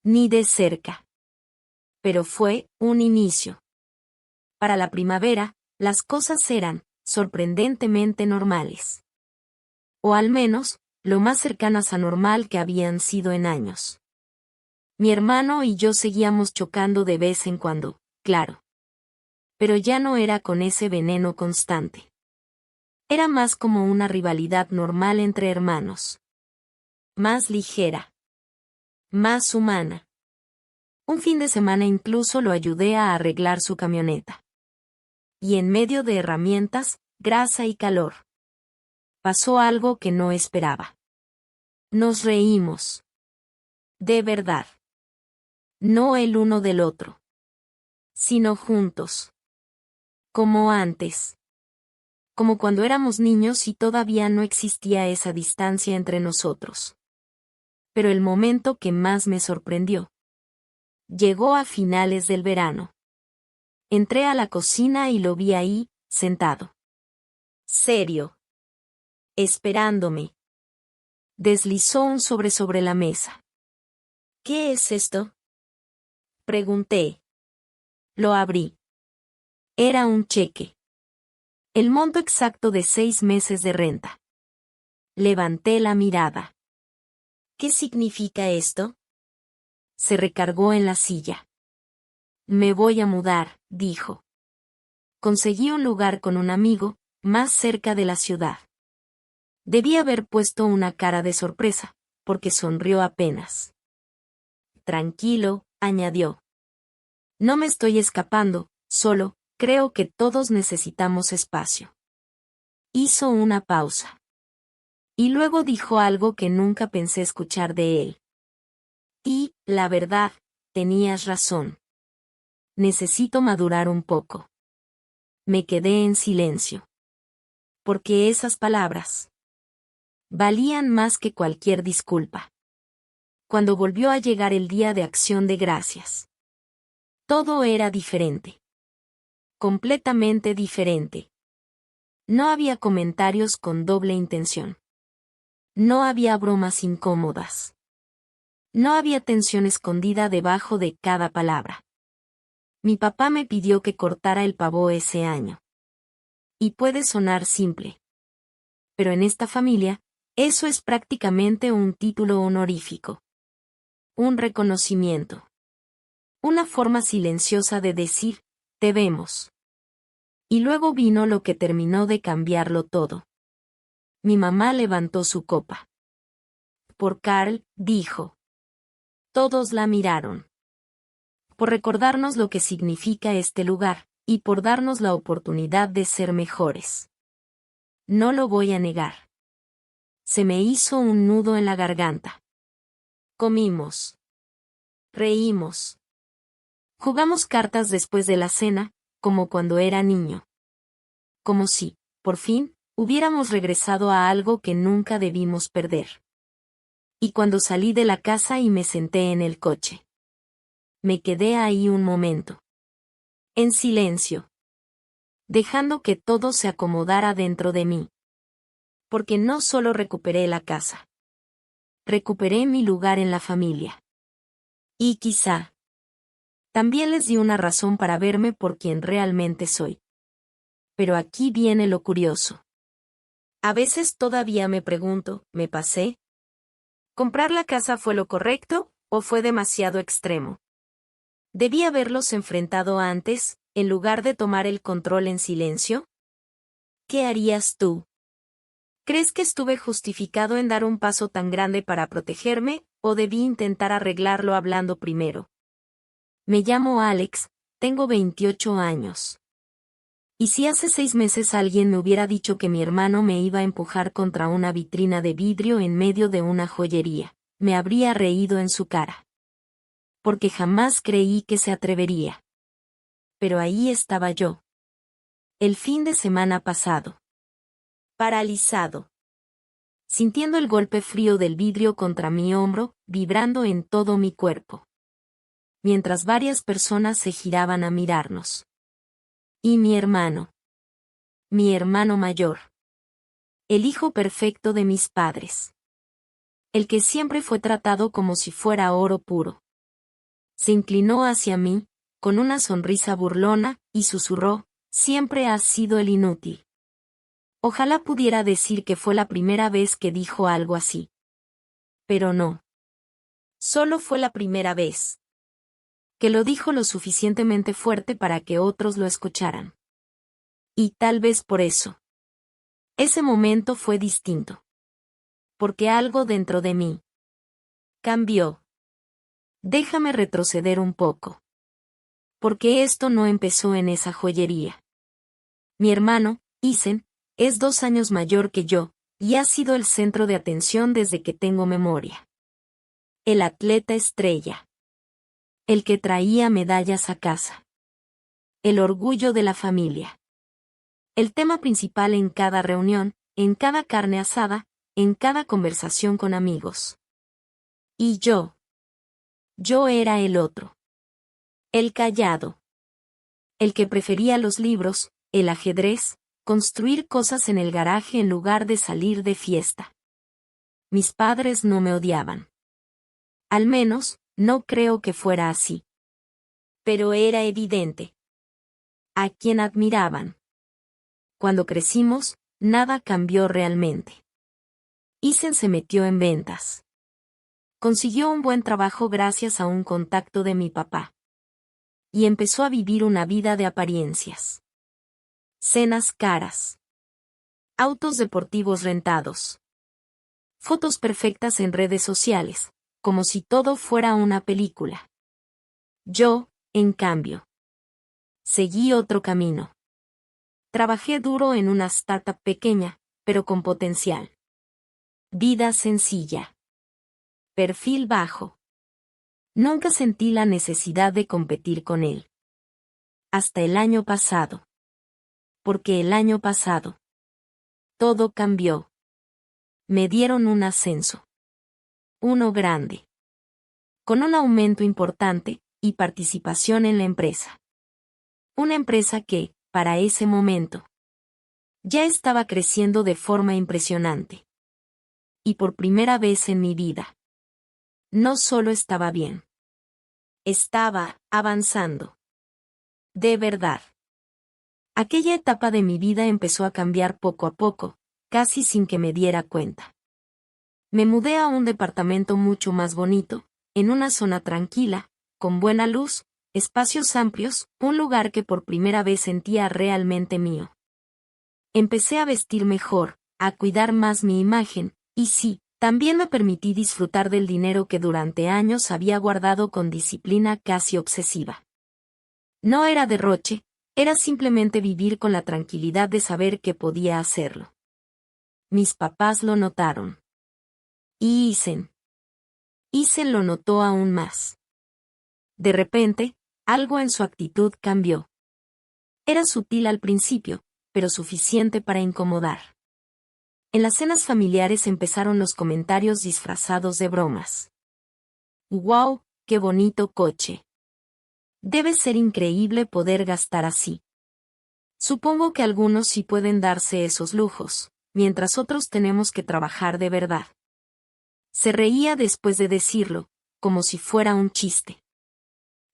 Ni de cerca. Pero fue un inicio. Para la primavera, las cosas eran, sorprendentemente normales. O al menos, lo más cercanas a normal que habían sido en años. Mi hermano y yo seguíamos chocando de vez en cuando, claro. Pero ya no era con ese veneno constante. Era más como una rivalidad normal entre hermanos. Más ligera. Más humana. Un fin de semana incluso lo ayudé a arreglar su camioneta. Y en medio de herramientas, grasa y calor. Pasó algo que no esperaba. Nos reímos. De verdad. No el uno del otro. Sino juntos. Como antes. Como cuando éramos niños y todavía no existía esa distancia entre nosotros. Pero el momento que más me sorprendió. Llegó a finales del verano. Entré a la cocina y lo vi ahí, sentado. Serio. Esperándome. Deslizó un sobre la mesa. ¿Qué es esto? Pregunté. Lo abrí. Era un cheque. El monto exacto de 6 meses de renta. Levanté la mirada. ¿Qué significa esto? Se recargó en la silla. Me voy a mudar, dijo. Conseguí un lugar con un amigo, más cerca de la ciudad. Debí haber puesto una cara de sorpresa, porque sonrió apenas. Tranquilo, añadió. No me estoy escapando, solo, creo que todos necesitamos espacio. Hizo una pausa. Y luego dijo algo que nunca pensé escuchar de él. Y, la verdad, tenías razón. Necesito madurar un poco. Me quedé en silencio. Porque esas palabras valían más que cualquier disculpa. Cuando volvió a llegar el día de Acción de Gracias, todo era diferente. Completamente diferente. No había comentarios con doble intención. No había bromas incómodas. No había tensión escondida debajo de cada palabra. Mi papá me pidió que cortara el pavó ese año. Y puede sonar simple. Pero en esta familia, eso es prácticamente un título honorífico. Un reconocimiento. Una forma silenciosa de decir, te vemos. Y luego vino lo que terminó de cambiarlo todo. Mi mamá levantó su copa. Por Carl, dijo. Todos la miraron. Por recordarnos lo que significa este lugar, y por darnos la oportunidad de ser mejores. No lo voy a negar. Se me hizo un nudo en la garganta. Comimos. Reímos. Jugamos cartas después de la cena, como cuando era niño. Como si, por fin, hubiéramos regresado a algo que nunca debimos perder. Y cuando salí de la casa y me senté en el coche. Me quedé ahí un momento. En silencio. Dejando que todo se acomodara dentro de mí. Porque no solo recuperé la casa. Recuperé mi lugar en la familia. Y quizá también les di una razón para verme por quien realmente soy. Pero aquí viene lo curioso. A veces todavía me pregunto, ¿me pasé? ¿Comprar la casa fue lo correcto, o fue demasiado extremo? ¿Debí haberlos enfrentado antes, en lugar de tomar el control en silencio? ¿Qué harías tú? ¿Crees que estuve justificado en dar un paso tan grande para protegerme, o debí intentar arreglarlo hablando primero? Me llamo Alex, tengo 28 años. Y si hace 6 meses alguien me hubiera dicho que mi hermano me iba a empujar contra una vitrina de vidrio en medio de una joyería, me habría reído en su cara. Porque jamás creí que se atrevería. Pero ahí estaba yo. El fin de semana pasado. Paralizado. Sintiendo el golpe frío del vidrio contra mi hombro, vibrando en todo mi cuerpo. Mientras varias personas se giraban a mirarnos. Y mi hermano. Mi hermano mayor. El hijo perfecto de mis padres. El que siempre fue tratado como si fuera oro puro. Se inclinó hacia mí, con una sonrisa burlona, y susurró, siempre has sido el inútil. Ojalá pudiera decir que fue la primera vez que dijo algo así. Pero no. Solo fue la primera vez. Que lo dijo lo suficientemente fuerte para que otros lo escucharan. Y tal vez por eso. Ese momento fue distinto. Porque algo dentro de mí cambió. Déjame retroceder un poco. Porque esto no empezó en esa joyería. Mi hermano, Isen, es 2 años mayor que yo, y ha sido el centro de atención desde que tengo memoria. El atleta estrella. El que traía medallas a casa. El orgullo de la familia. El tema principal en cada reunión, en cada carne asada, en cada conversación con amigos. Y yo. Yo era el otro. El callado. El que prefería los libros, el ajedrez, construir cosas en el garaje en lugar de salir de fiesta. Mis padres no me odiaban. Al menos, no creo que fuera así. Pero era evidente. A quien admiraban. Cuando crecimos, nada cambió realmente. Isen se metió en ventas. Consiguió un buen trabajo gracias a un contacto de mi papá. Y empezó a vivir una vida de apariencias. Cenas caras. Autos deportivos rentados. Fotos perfectas en redes sociales, como si todo fuera una película. Yo, en cambio, seguí otro camino. Trabajé duro en una startup pequeña, pero con potencial. Vida sencilla. Perfil bajo. Nunca sentí la necesidad de competir con él. Hasta el año pasado. Porque el año pasado, todo cambió. Me dieron un ascenso. Uno grande. Con un aumento importante, y participación en la empresa. Una empresa que, para ese momento, ya estaba creciendo de forma impresionante. Y por primera vez en mi vida, no solo estaba bien. Estaba avanzando. De verdad. Aquella etapa de mi vida empezó a cambiar poco a poco, casi sin que me diera cuenta. Me mudé a un departamento mucho más bonito, en una zona tranquila, con buena luz, espacios amplios, un lugar que por primera vez sentía realmente mío. Empecé a vestir mejor, a cuidar más mi imagen, y sí, también me permití disfrutar del dinero que durante años había guardado con disciplina casi obsesiva. No era derroche, era simplemente vivir con la tranquilidad de saber que podía hacerlo. Mis papás lo notaron. Y Isen lo notó aún más. De repente, algo en su actitud cambió. Era sutil al principio, pero suficiente para incomodar. En las cenas familiares empezaron los comentarios disfrazados de bromas. ¡Wow! ¡Qué bonito coche! Debe ser increíble poder gastar así. Supongo que algunos sí pueden darse esos lujos, mientras otros tenemos que trabajar de verdad. Se reía después de decirlo, como si fuera un chiste.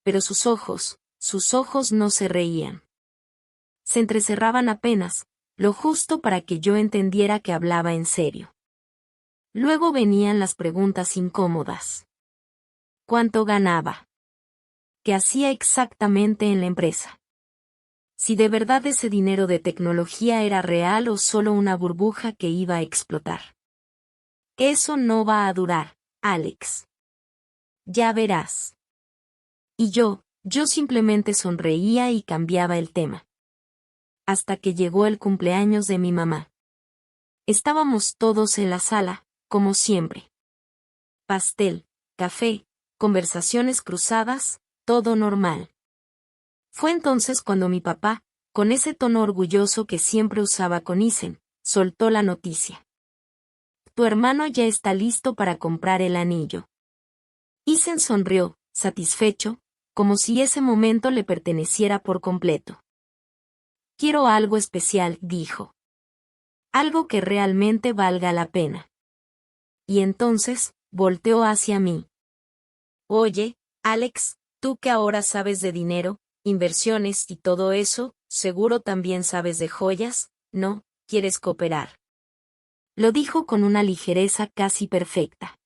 Pero sus ojos no se reían. Se entrecerraban apenas, lo justo para que yo entendiera que hablaba en serio. Luego venían las preguntas incómodas. ¿Cuánto ganaba? ¿Qué hacía exactamente en la empresa? Si de verdad ese dinero de tecnología era real o solo una burbuja que iba a explotar. Eso no va a durar, Alex. Ya verás. Y yo simplemente sonreía y cambiaba el tema. Hasta que llegó el cumpleaños de mi mamá. Estábamos todos en la sala, como siempre. Pastel, café, conversaciones cruzadas, todo normal. Fue entonces cuando mi papá, con ese tono orgulloso que siempre usaba con Isen, soltó la noticia. Tu hermano ya está listo para comprar el anillo. Isen sonrió, satisfecho, como si ese momento le perteneciera por completo. Quiero algo especial, dijo. Algo que realmente valga la pena. Y entonces, volteó hacia mí. Oye, Alex, tú que ahora sabes de dinero, inversiones y todo eso, seguro también sabes de joyas, ¿no? ¿Quieres cooperar? Lo dijo con una ligereza casi perfecta.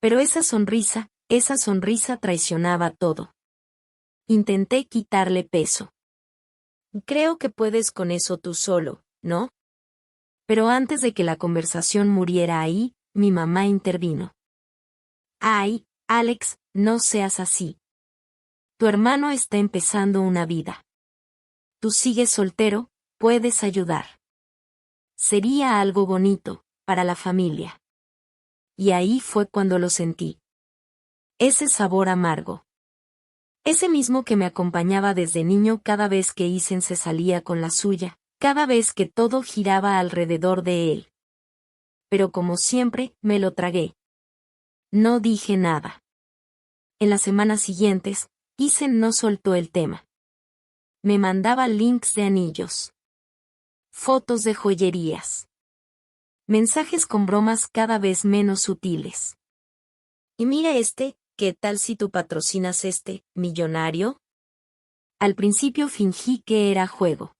Pero esa sonrisa traicionaba todo. Intenté quitarle peso. Creo que puedes con eso tú solo, ¿no? Pero antes de que la conversación muriera ahí, mi mamá intervino. Ay, Alex, no seas así. Tu hermano está empezando una vida. Tú sigues soltero, puedes ayudar. Sería algo bonito, para la familia. Y ahí fue cuando lo sentí. Ese sabor amargo. Ese mismo que me acompañaba desde niño cada vez que Isen se salía con la suya, cada vez que todo giraba alrededor de él. Pero como siempre, me lo tragué. No dije nada. En las semanas siguientes, Isen no soltó el tema. Me mandaba links de anillos. Fotos de joyerías. Mensajes con bromas cada vez menos sutiles. Y mira ¿qué tal si tú patrocinas millonario? Al principio fingí que era juego.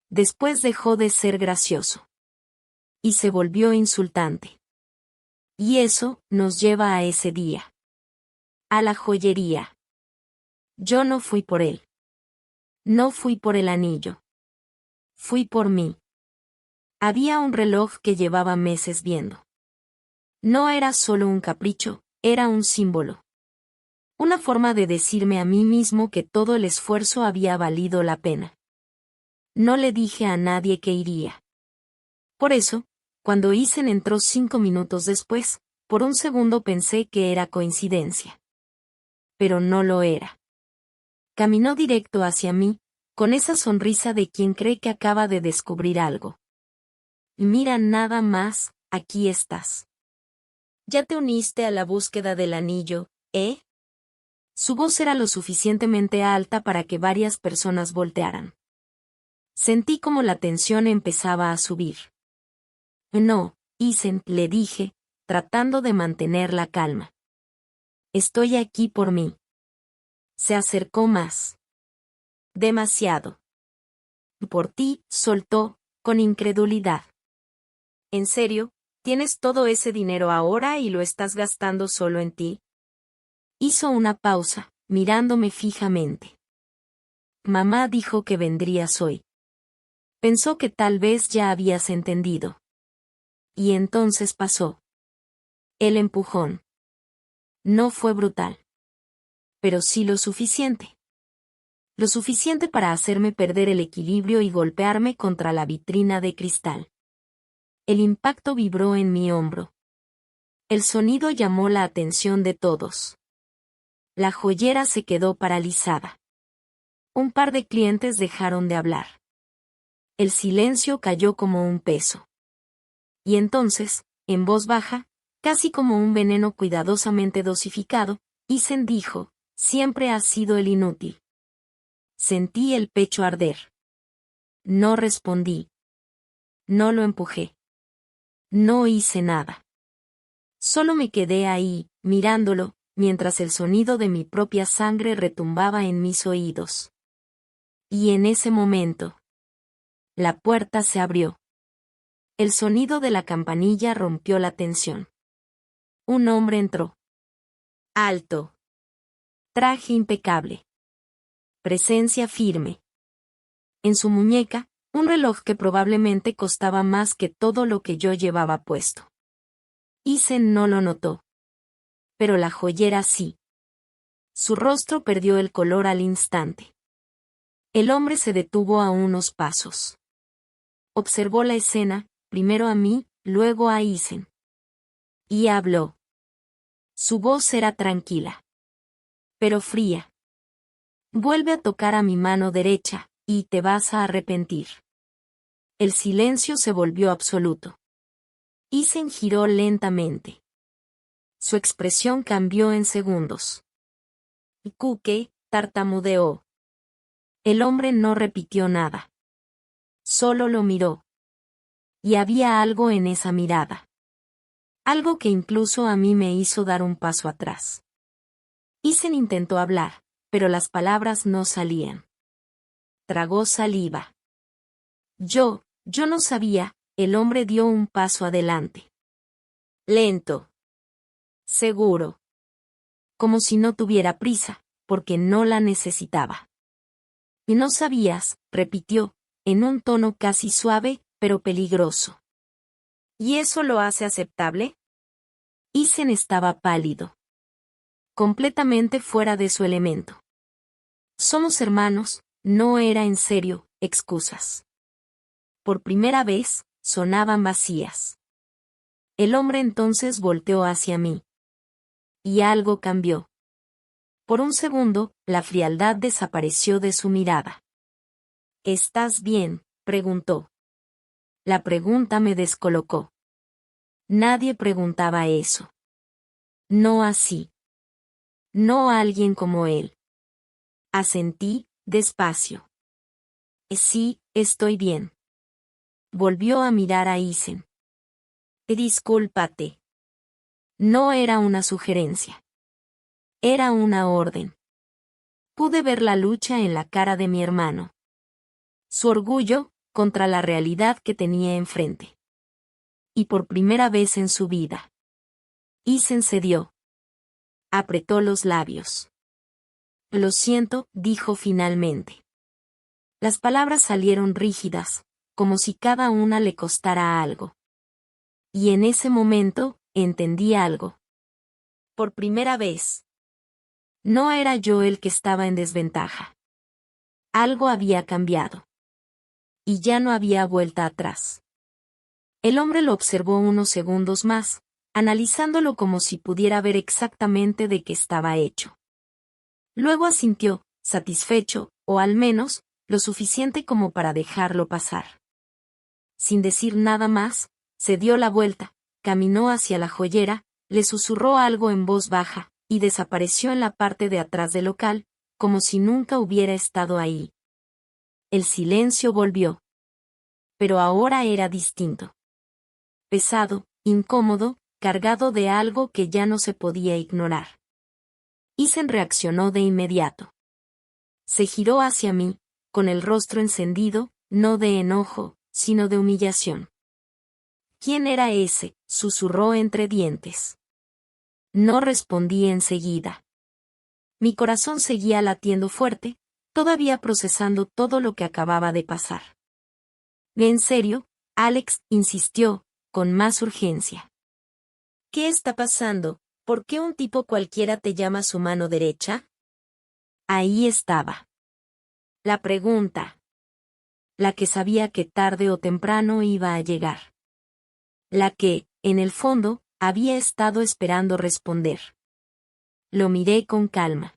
Después dejó de ser gracioso. Y se volvió insultante. Y eso nos lleva a ese día. A la joyería. Yo no fui por él. No fui por el anillo. Fui por mí. Había un reloj que llevaba meses viendo. No era solo un capricho, era un símbolo. Una forma de decirme a mí mismo que todo el esfuerzo había valido la pena. No le dije a nadie que iría. Por eso, cuando Isen entró 5 minutos después, por un segundo pensé que era coincidencia. Pero no lo era. Caminó directo hacia mí, con esa sonrisa de quien cree que acaba de descubrir algo. Mira nada más, aquí estás. Ya te uniste a la búsqueda del anillo, ¿eh? Su voz era lo suficientemente alta para que varias personas voltearan. Sentí como la tensión empezaba a subir. No, Isen, le dije, tratando de mantener la calma. Estoy aquí por mí. Se acercó más. Demasiado. Por ti, soltó, con incredulidad. ¿En serio? ¿Tienes todo ese dinero ahora y lo estás gastando solo en ti? Hizo una pausa, mirándome fijamente. Mamá dijo que vendrías hoy. Pensó que tal vez ya habías entendido. Y entonces pasó. El empujón. No fue brutal. Pero sí lo suficiente. Lo suficiente para hacerme perder el equilibrio y golpearme contra la vitrina de cristal. El impacto vibró en mi hombro. El sonido llamó la atención de todos. La joyera se quedó paralizada. Un par de clientes dejaron de hablar. El silencio cayó como un peso. Y entonces, en voz baja, casi como un veneno cuidadosamente dosificado, Isen dijo, siempre has sido el inútil. Sentí el pecho arder. No respondí. No lo empujé. No hice nada. Solo me quedé ahí, mirándolo, mientras el sonido de mi propia sangre retumbaba en mis oídos. Y en ese momento, la puerta se abrió. El sonido de la campanilla rompió la tensión. Un hombre entró. Alto. Traje impecable. Presencia firme. En su muñeca, un reloj que probablemente costaba más que todo lo que yo llevaba puesto. Isen no lo notó. Pero la joyera sí. Su rostro perdió el color al instante. El hombre se detuvo a unos pasos. Observó la escena, primero a mí, luego a Isen. Y habló. Su voz era tranquila. Pero fría. Vuelve a tocar a mi mano derecha, y te vas a arrepentir. El silencio se volvió absoluto. Isen giró lentamente. Su expresión cambió en segundos. Kuke, tartamudeó. El hombre no repitió nada. Solo lo miró. Y había algo en esa mirada. Algo que incluso a mí me hizo dar un paso atrás. Isen intentó hablar, pero las palabras no salían. Tragó saliva. Yo no sabía, el hombre dio un paso adelante. Lento. Seguro. Como si no tuviera prisa, porque no la necesitaba. Y no sabías, repitió, en un tono casi suave, pero peligroso. ¿Y eso lo hace aceptable? Isen estaba pálido. Completamente fuera de su elemento. Somos hermanos, no era en serio, excusas. Por primera vez, sonaban vacías. El hombre entonces volteó hacia mí. Y algo cambió. Por un segundo, la frialdad desapareció de su mirada. ¿Estás bien?, preguntó. La pregunta me descolocó. Nadie preguntaba eso. No así. No a alguien como él. Asentí, despacio. Sí, estoy bien. Volvió a mirar a Isen. Discúlpate. No era una sugerencia. Era una orden. Pude ver la lucha en la cara de mi hermano. Su orgullo, contra la realidad que tenía enfrente. Y por primera vez en su vida. Isen cedió. Apretó los labios. Lo siento, dijo finalmente. Las palabras salieron rígidas, como si cada una le costara algo. Y en ese momento, entendí algo. Por primera vez. No era yo el que estaba en desventaja. Algo había cambiado. Y ya no había vuelta atrás. El hombre lo observó unos segundos más, analizándolo como si pudiera ver exactamente de qué estaba hecho. Luego asintió, satisfecho, o al menos, lo suficiente como para dejarlo pasar. Sin decir nada más, se dio la vuelta, caminó hacia la joyera, le susurró algo en voz baja, y desapareció en la parte de atrás del local, como si nunca hubiera estado ahí. El silencio volvió. Pero ahora era distinto. Pesado, incómodo, cargado de algo que ya no se podía ignorar. Isen reaccionó de inmediato. Se giró hacia mí, con el rostro encendido, no de enojo, sino de humillación. ¿Quién era ese?, susurró entre dientes. No respondí enseguida. Mi corazón seguía latiendo fuerte, todavía procesando todo lo que acababa de pasar. En serio, Alex insistió, con más urgencia. ¿Qué está pasando? ¿Por qué un tipo cualquiera te llama su mano derecha? Ahí estaba. La pregunta. La que sabía que tarde o temprano iba a llegar. La que, en el fondo, había estado esperando responder. Lo miré con calma.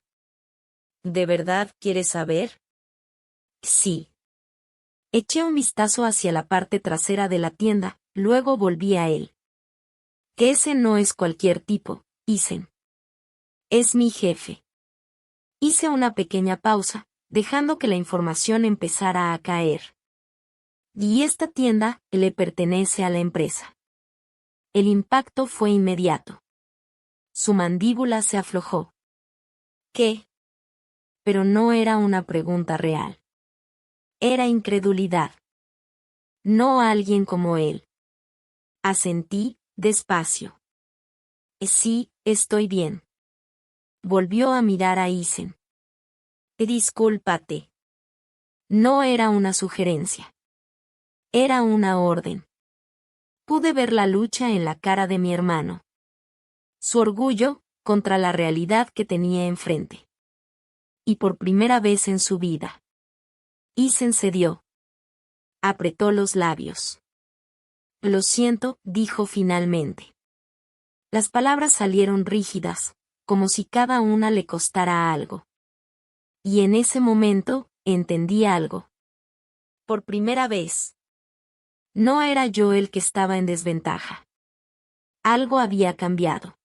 ¿De verdad quieres saber? Sí. Eché un vistazo hacia la parte trasera de la tienda, luego volví a él. Que ese no es cualquier tipo, Isen. Es mi jefe. Hice una pequeña pausa, dejando que la información empezara a caer. Y esta tienda le pertenece a la empresa. El impacto fue inmediato. Su mandíbula se aflojó. ¿Qué? Pero no era una pregunta real. Era incredulidad. No alguien como él. Asentí, despacio. Sí, estoy bien. Volvió a mirar a Isen. Discúlpate. No era una sugerencia. Era una orden. Pude ver la lucha en la cara de mi hermano. Su orgullo, contra la realidad que tenía enfrente. Y por primera vez en su vida. Isen cedió. Apretó los labios. Lo siento, dijo finalmente. Las palabras salieron rígidas, como si cada una le costara algo. Y en ese momento, entendí algo. Por primera vez. No era yo el que estaba en desventaja. Algo había cambiado.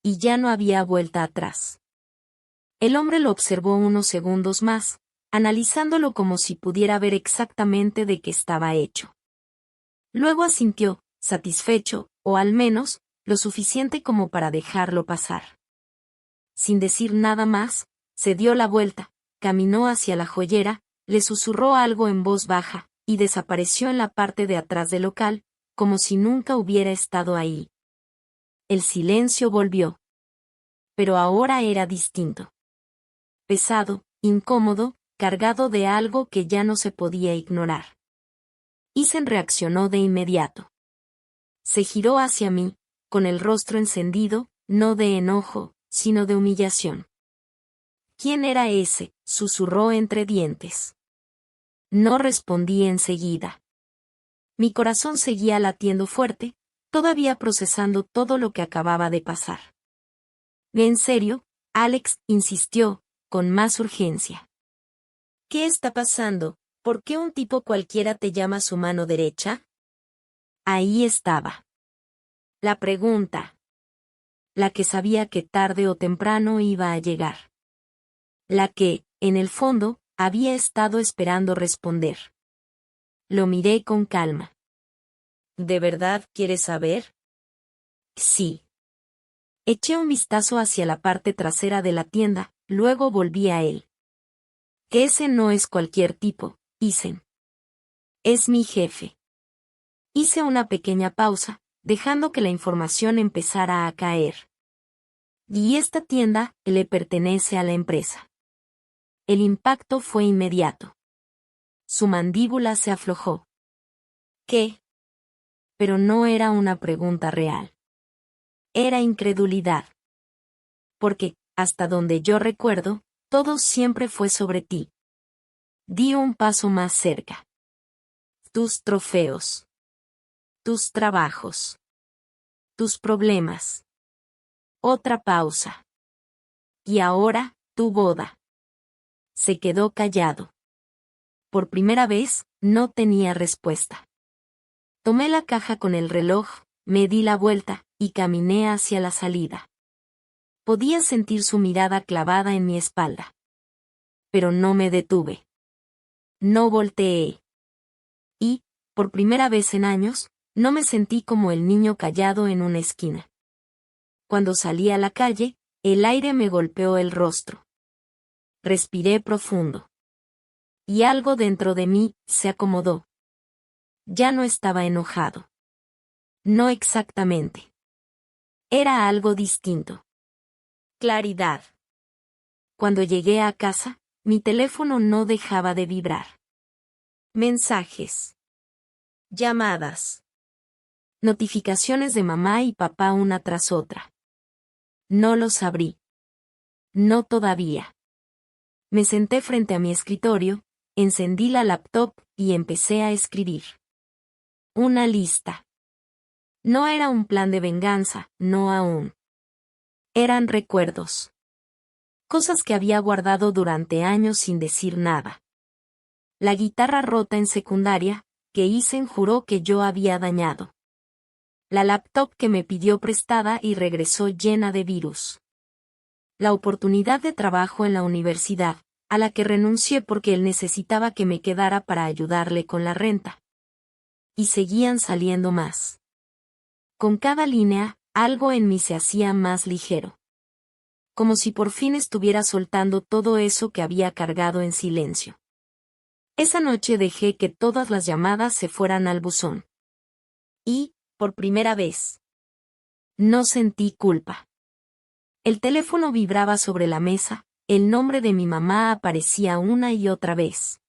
Y ya no había vuelta atrás. El hombre lo observó unos segundos más, analizándolo como si pudiera ver exactamente de qué estaba hecho. Luego asintió, satisfecho, o al menos, lo suficiente como para dejarlo pasar. Sin decir nada más, se dio la vuelta, caminó hacia la joyera, le susurró algo en voz baja, y desapareció en la parte de atrás del local, como si nunca hubiera estado ahí. El silencio volvió. Pero ahora era distinto. Pesado, incómodo, cargado de algo que ya no se podía ignorar. Isen reaccionó de inmediato. Se giró hacia mí, con el rostro encendido, no de enojo, sino de humillación. ¿Quién era ese?, susurró entre dientes. No respondí enseguida. Mi corazón seguía latiendo fuerte, todavía procesando todo lo que acababa de pasar. En serio, Alex insistió, con más urgencia. ¿Qué está pasando? ¿Por qué un tipo cualquiera te llama su mano derecha? Ahí estaba. La pregunta. La que sabía que tarde o temprano iba a llegar. La que, en el fondo, había estado esperando responder. Lo miré con calma. ¿De verdad quieres saber? Sí. Eché un vistazo hacia la parte trasera de la tienda, luego volví a él. Que ese no es cualquier tipo, Isen. Es mi jefe. Hice una pequeña pausa, dejando que la información empezara a caer. Y esta tienda le pertenece a la empresa. El impacto fue inmediato. Su mandíbula se aflojó. ¿Qué? Pero no era una pregunta real. Era incredulidad. Porque, Hasta donde yo recuerdo, todo siempre fue sobre ti. Di un paso más cerca. Tus trofeos. Tus trabajos. Tus problemas. Otra pausa. Y ahora, tu boda. Se quedó callado. Por primera vez, no tenía respuesta. Tomé la caja con el reloj, me di la vuelta, y caminé hacia la salida. Podía sentir su mirada clavada en mi espalda. Pero no me detuve. No volteé. Y, por primera vez en años, no me sentí como el niño callado en una esquina. Cuando salí a la calle, el aire me golpeó el rostro. Respiré profundo. Y algo dentro de mí se acomodó. Ya no estaba enojado. No exactamente. Era algo distinto. Claridad. Cuando llegué a casa, mi teléfono no dejaba de vibrar. Mensajes. Llamadas. Notificaciones de mamá y papá una tras otra. No los abrí. No todavía. Me senté frente a mi escritorio, encendí la laptop y empecé a escribir. Una lista. No era un plan de venganza, no aún. Eran recuerdos. Cosas que había guardado durante años sin decir nada. La guitarra rota en secundaria, que Isen juró que yo había dañado. La laptop que me pidió prestada y regresó llena de virus. La oportunidad de trabajo en la universidad, a la que renuncié porque él necesitaba que me quedara para ayudarle con la renta. Y seguían saliendo más. Con cada línea, algo en mí se hacía más ligero. Como si por fin estuviera soltando todo eso que había cargado en silencio. Esa noche dejé que todas las llamadas se fueran al buzón. Y, por primera vez, no sentí culpa. El teléfono vibraba sobre la mesa, el nombre de mi mamá aparecía una y otra vez.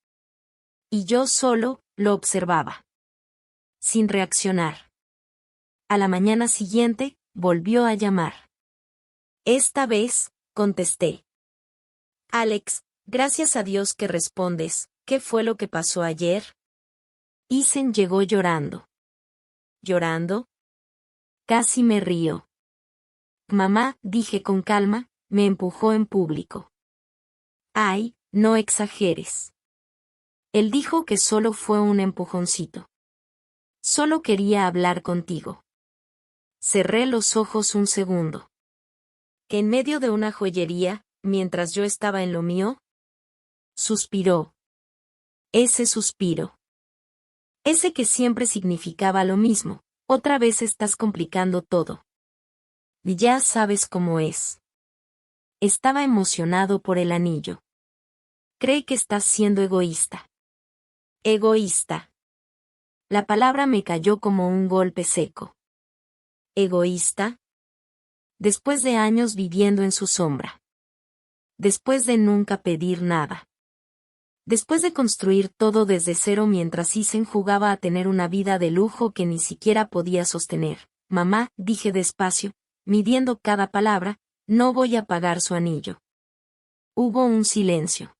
Y yo solo lo observaba. Sin reaccionar. A la mañana siguiente, volvió a llamar. Esta vez, contesté. Alex, gracias a Dios que respondes, ¿qué fue lo que pasó ayer? Isen llegó llorando. ¿Llorando? Casi me río. Mamá, dije con calma, me empujó en público. Ay, no exageres. Él dijo que solo fue un empujoncito. Solo quería hablar contigo. Cerré los ojos un segundo. En medio de una joyería, mientras yo estaba en lo mío, suspiró. Ese suspiro. Ese que siempre significaba lo mismo, otra vez estás complicando todo. Ya sabes cómo es. Estaba emocionado por el anillo. Cree que estás siendo egoísta. Egoísta. La palabra me cayó como un golpe seco. ¿Egoísta? Después de años viviendo en su sombra. Después de nunca pedir nada. Después de construir todo desde cero mientras Isen jugaba a tener una vida de lujo que ni siquiera podía sostener. Mamá, dije despacio, midiendo cada palabra, no voy a pagar su anillo. Hubo un silencio.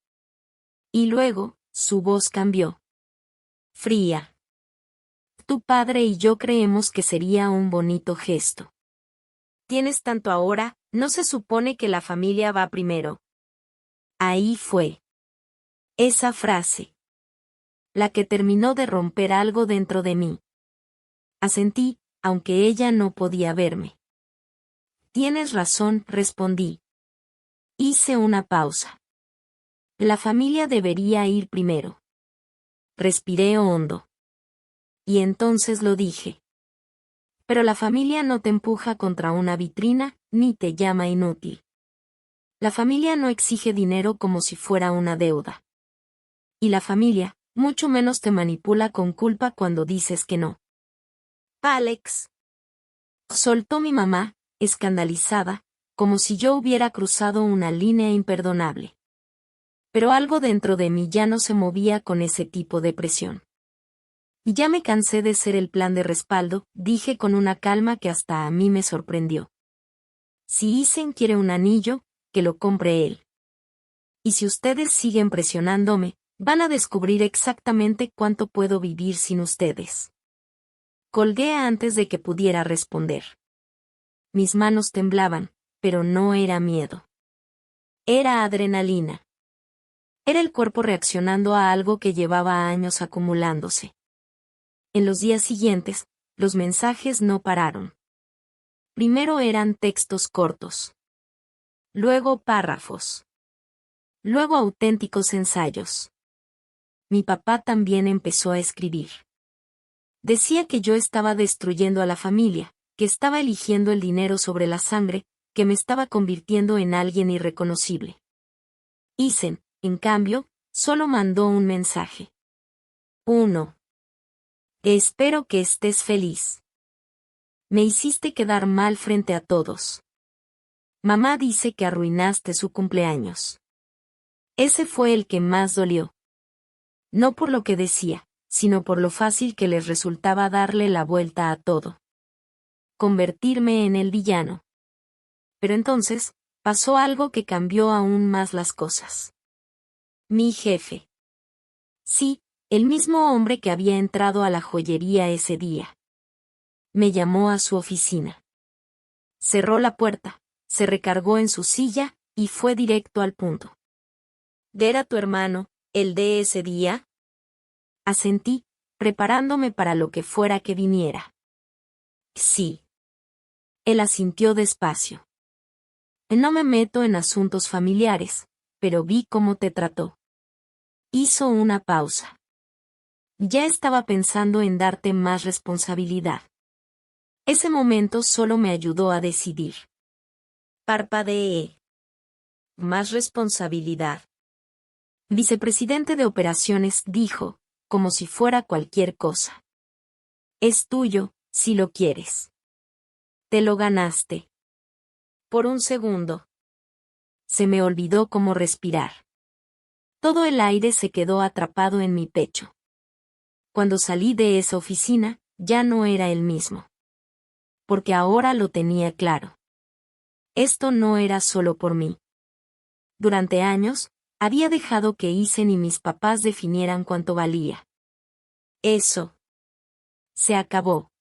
Y luego, su voz cambió. Fría. Tu padre y yo creemos que sería un bonito gesto. Tienes tanto ahora, ¿no se supone que la familia va primero? Ahí fue. Esa frase. La que terminó de romper algo dentro de mí. Asentí, aunque ella no podía verme. Tienes razón, respondí. Hice una pausa. La familia debería ir primero. Respiré hondo. Y entonces lo dije. Pero la familia no te empuja contra una vitrina, ni te llama inútil. La familia no exige dinero como si fuera una deuda. Y la familia, mucho menos te manipula con culpa cuando dices que no. Alex. Soltó mi mamá, escandalizada, como si yo hubiera cruzado una línea imperdonable. Pero algo dentro de mí ya no se movía con ese tipo de presión. Y ya me cansé de ser el plan de respaldo, dije con una calma que hasta a mí me sorprendió. Si Isen quiere un anillo, que lo compre él. Y si ustedes siguen presionándome, van a descubrir exactamente cuánto puedo vivir sin ustedes. Colgué antes de que pudiera responder. Mis manos temblaban, pero no era miedo. Era adrenalina. Era el cuerpo reaccionando a algo que llevaba años acumulándose. En los días siguientes, los mensajes no pararon. Primero eran textos cortos. Luego párrafos. Luego auténticos ensayos. Mi papá también empezó a escribir. Decía que yo estaba destruyendo a la familia, que estaba eligiendo el dinero sobre la sangre, que me estaba convirtiendo en alguien irreconocible. Isen, en cambio, solo mandó un mensaje. 1. Espero que estés feliz. Me hiciste quedar mal frente a todos. Mamá dice que arruinaste su cumpleaños. Ese fue el que más dolió. No por lo que decía, sino por lo fácil que les resultaba darle la vuelta a todo. Convertirme en el villano. Pero entonces, pasó algo que cambió aún más las cosas. Mi jefe. Sí, el mismo hombre que había entrado a la joyería ese día. Me llamó a su oficina. Cerró la puerta, se recargó en su silla, y fue directo al punto. ¿Era tu hermano, el de ese día? Asentí, preparándome para lo que fuera que viniera. Sí. Él asintió despacio. No me meto en asuntos familiares, pero vi cómo te trató. Hizo una pausa. Ya estaba pensando en darte más responsabilidad. Ese momento solo me ayudó a decidir. Parpadeé. Más responsabilidad. Vicepresidente de operaciones dijo, como si fuera cualquier cosa. Es tuyo, si lo quieres. Te lo ganaste. Por un segundo. Se me olvidó cómo respirar. Todo el aire se quedó atrapado en mi pecho. Cuando salí de esa oficina, ya no era el mismo. Porque ahora lo tenía claro. Esto no era solo por mí. Durante años, había dejado que Isen y mis papás definieran cuánto valía. Eso. Se acabó.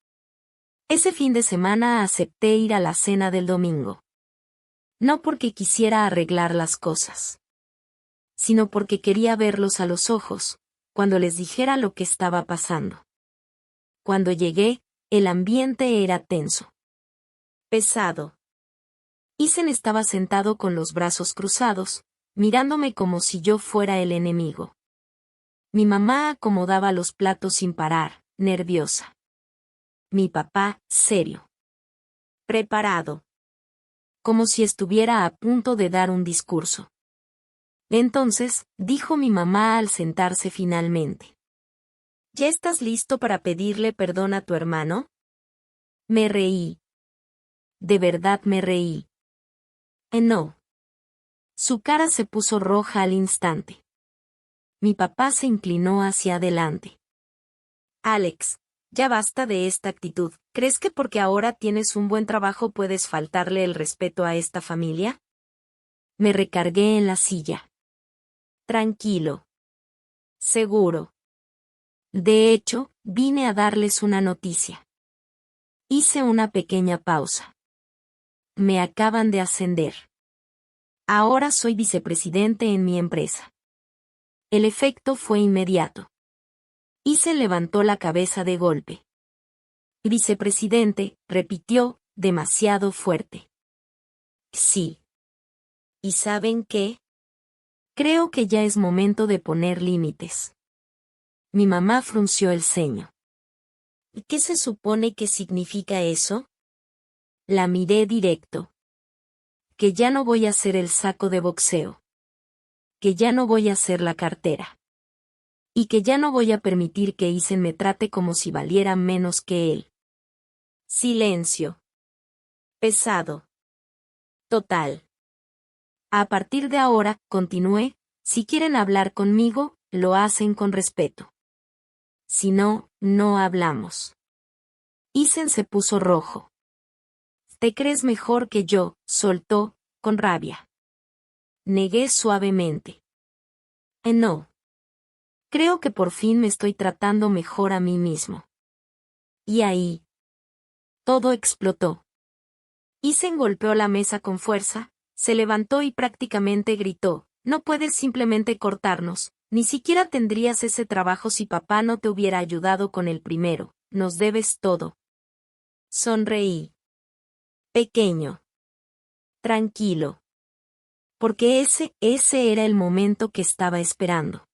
Ese fin de semana acepté ir a la cena del domingo. No porque quisiera arreglar las cosas, sino porque quería verlos a los ojos, cuando les dijera lo que estaba pasando. Cuando llegué, el ambiente era tenso. Pesado. Isen estaba sentado con los brazos cruzados, mirándome como si yo fuera el enemigo. Mi mamá acomodaba los platos sin parar, nerviosa. Mi papá, serio. Preparado. Como si estuviera a punto de dar un discurso. Entonces, dijo mi mamá al sentarse finalmente. ¿Ya estás listo para pedirle perdón a tu hermano? Me reí. De verdad me reí. No. Su cara se puso roja al instante. Mi papá se inclinó hacia adelante. Alex, ya basta de esta actitud. ¿Crees que porque ahora tienes un buen trabajo puedes faltarle el respeto a esta familia? Me recargué en la silla. Tranquilo. Seguro. De hecho, vine a darles una noticia. Hice una pequeña pausa. Me acaban de ascender. Ahora soy vicepresidente en mi empresa. El efecto fue inmediato. Isen levantó la cabeza de golpe. Vicepresidente, repitió, demasiado fuerte. Sí. ¿Y saben qué? Creo que ya es momento de poner límites. Mi mamá frunció el ceño. ¿Y qué se supone que significa eso? La miré directo. Que ya no voy a ser el saco de boxeo. Que ya no voy a ser la cartera. Y que ya no voy a permitir que Isen me trate como si valiera menos que él. Silencio. Pesado. Total. A partir de ahora, continué, si quieren hablar conmigo, lo hacen con respeto. Si no, no hablamos. Isen se puso rojo. ¿Te crees mejor que yo?, soltó, con rabia. negué suavemente. No. Creo que por fin me estoy tratando mejor a mí mismo. Y ahí. Todo explotó. Ethan golpeó la mesa con fuerza, se levantó y prácticamente gritó, no puedes simplemente cortarnos, ni siquiera tendrías ese trabajo si papá no te hubiera ayudado con el primero, nos debes todo. Sonreí. Pequeño. Tranquilo. Porque ese era el momento que estaba esperando.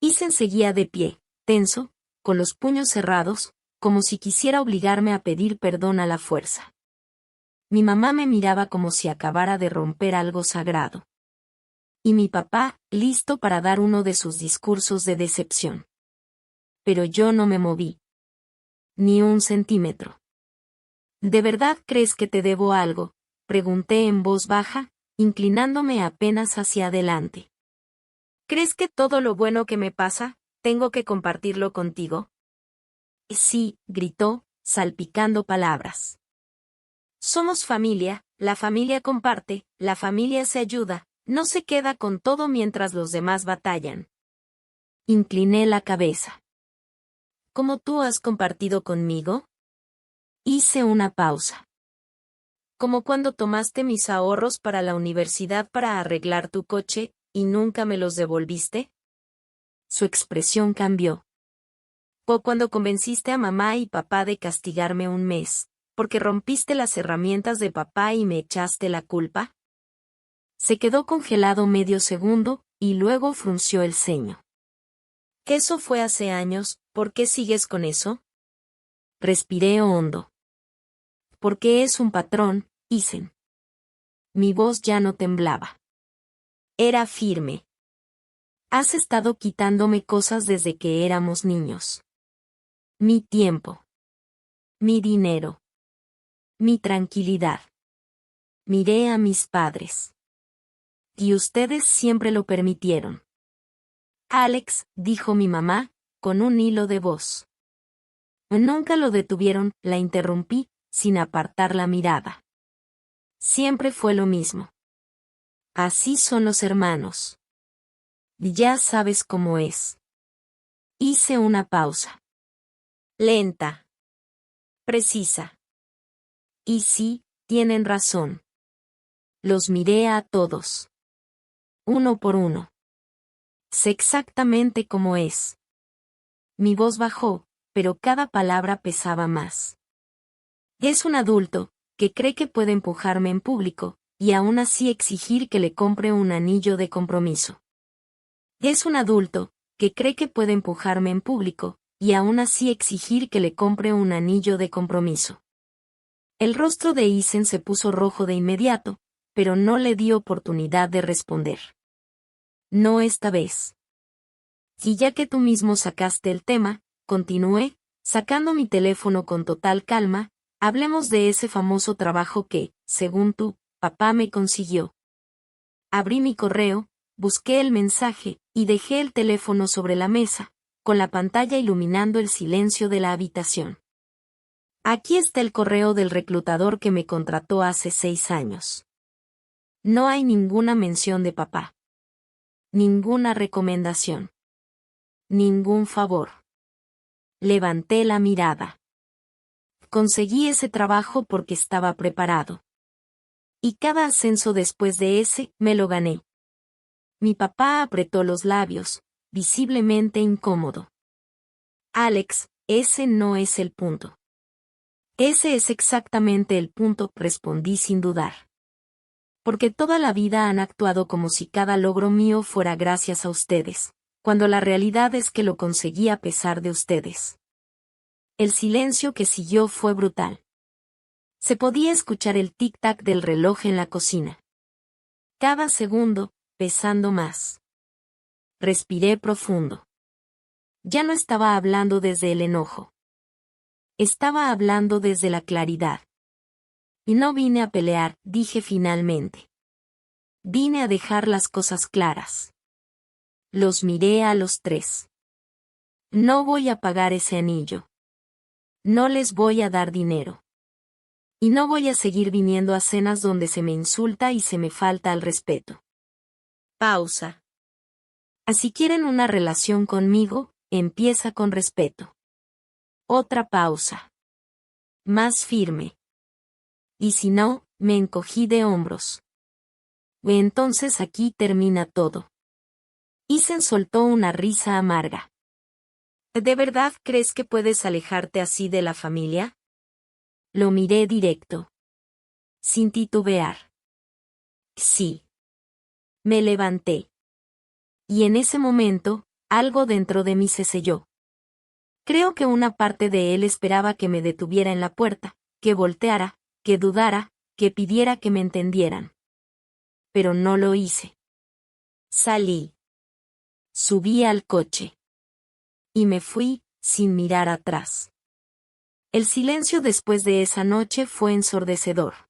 Ethan seguía de pie, tenso, con los puños cerrados, como si quisiera obligarme a pedir perdón a la fuerza. Mi mamá me miraba como si acabara de romper algo sagrado. Y mi papá, listo para dar uno de sus discursos de decepción. Pero yo no me moví. Ni un centímetro. ¿De verdad crees que te debo algo?, pregunté en voz baja, inclinándome apenas hacia adelante. ¿Crees que todo lo bueno que me pasa, tengo que compartirlo contigo? Sí, gritó, salpicando palabras. Somos familia, la familia comparte, la familia se ayuda, no se queda con todo mientras los demás batallan. Incliné la cabeza. ¿Cómo tú has compartido conmigo? Hice una pausa. Como cuando tomaste mis ahorros para la universidad para arreglar tu coche, y nunca me los devolviste. Su expresión cambió. O cuando convenciste a mamá y papá de castigarme un mes, porque rompiste las herramientas de papá y me echaste la culpa. Se quedó congelado medio segundo, y luego frunció el ceño. Eso fue hace años, ¿por qué sigues con eso? Respiré hondo. Porque es un patrón, Ethan. Mi voz ya no temblaba. Era firme. Has estado quitándome cosas desde que éramos niños. Mi tiempo. Mi dinero. Mi tranquilidad. Miré a mis padres. Y ustedes siempre lo permitieron. Alex, dijo mi mamá, con un hilo de voz. Nunca lo detuvieron, la interrumpí, sin apartar la mirada. Siempre fue lo mismo. Así son los hermanos. Ya sabes cómo es. Hice una pausa. Lenta. Precisa. Y sí, tienen razón. Los miré a todos. Uno por uno. Sé exactamente cómo es. Mi voz bajó, pero cada palabra pesaba más. Es un adulto, que cree que puede empujarme en público, y aún así exigir que le compre un anillo de compromiso. Es un adulto, que cree que puede empujarme en público, y aún así exigir que le compre un anillo de compromiso. El rostro de Ethan se puso rojo de inmediato, pero no le di oportunidad de responder. No esta vez. Y ya que tú mismo sacaste el tema, continué, sacando mi teléfono con total calma, hablemos de ese famoso trabajo que, según tú, papá me consiguió. Abrí mi correo, busqué el mensaje, y dejé el teléfono sobre la mesa, con la pantalla iluminando el silencio de la habitación. Aquí está el correo del reclutador que me contrató hace 6 años. No hay ninguna mención de papá. Ninguna recomendación. Ningún favor. Levanté la mirada. Conseguí ese trabajo porque estaba preparado. Y cada ascenso después de ese, me lo gané. Mi papá apretó los labios, visiblemente incómodo. Alex, ese no es el punto. Ese es exactamente el punto, respondí sin dudar. Porque toda la vida han actuado como si cada logro mío fuera gracias a ustedes, cuando la realidad es que lo conseguí a pesar de ustedes. El silencio que siguió fue brutal. Se podía escuchar el tic-tac del reloj en la cocina. Cada segundo, pesando más. Respiré profundo. Ya no estaba hablando desde el enojo. Estaba hablando desde la claridad. Y no vine a pelear, dije finalmente. Vine a dejar las cosas claras. Los miré a los tres. No voy a pagar ese anillo. No les voy a dar dinero. Y no voy a seguir viniendo a cenas donde se me insulta y se me falta al respeto. Pausa. Si quieren una relación conmigo, empieza con respeto. Otra pausa. Más firme. Y si no, me encogí de hombros. Entonces aquí termina todo. Isen soltó una risa amarga. ¿De verdad crees que puedes alejarte así de la familia? Lo miré directo. Sin titubear. Sí. Me levanté. Y en ese momento, algo dentro de mí se selló. Creo que una parte de él esperaba que me detuviera en la puerta, que volteara, que dudara, que pidiera que me entendieran. Pero no lo hice. Salí. Subí al coche. Y me fui, sin mirar atrás. El silencio después de esa noche fue ensordecedor.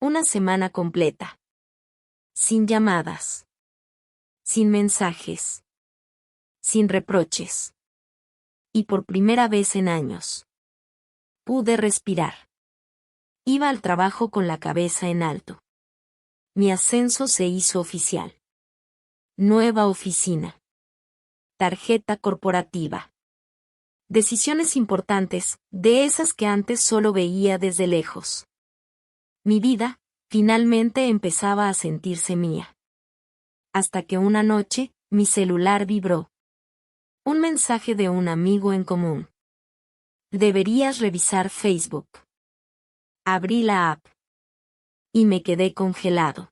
Una semana completa. Sin llamadas. Sin mensajes. Sin reproches. Y por primera vez en años. Pude respirar. Iba al trabajo con la cabeza en alto. Mi ascenso se hizo oficial. Nueva oficina. Tarjeta corporativa. Decisiones importantes, de esas que antes solo veía desde lejos. Mi vida, finalmente empezaba a sentirse mía. Hasta que una noche, mi celular vibró. Un mensaje de un amigo en común. Deberías revisar Facebook. Abrí la app. Y me quedé congelado.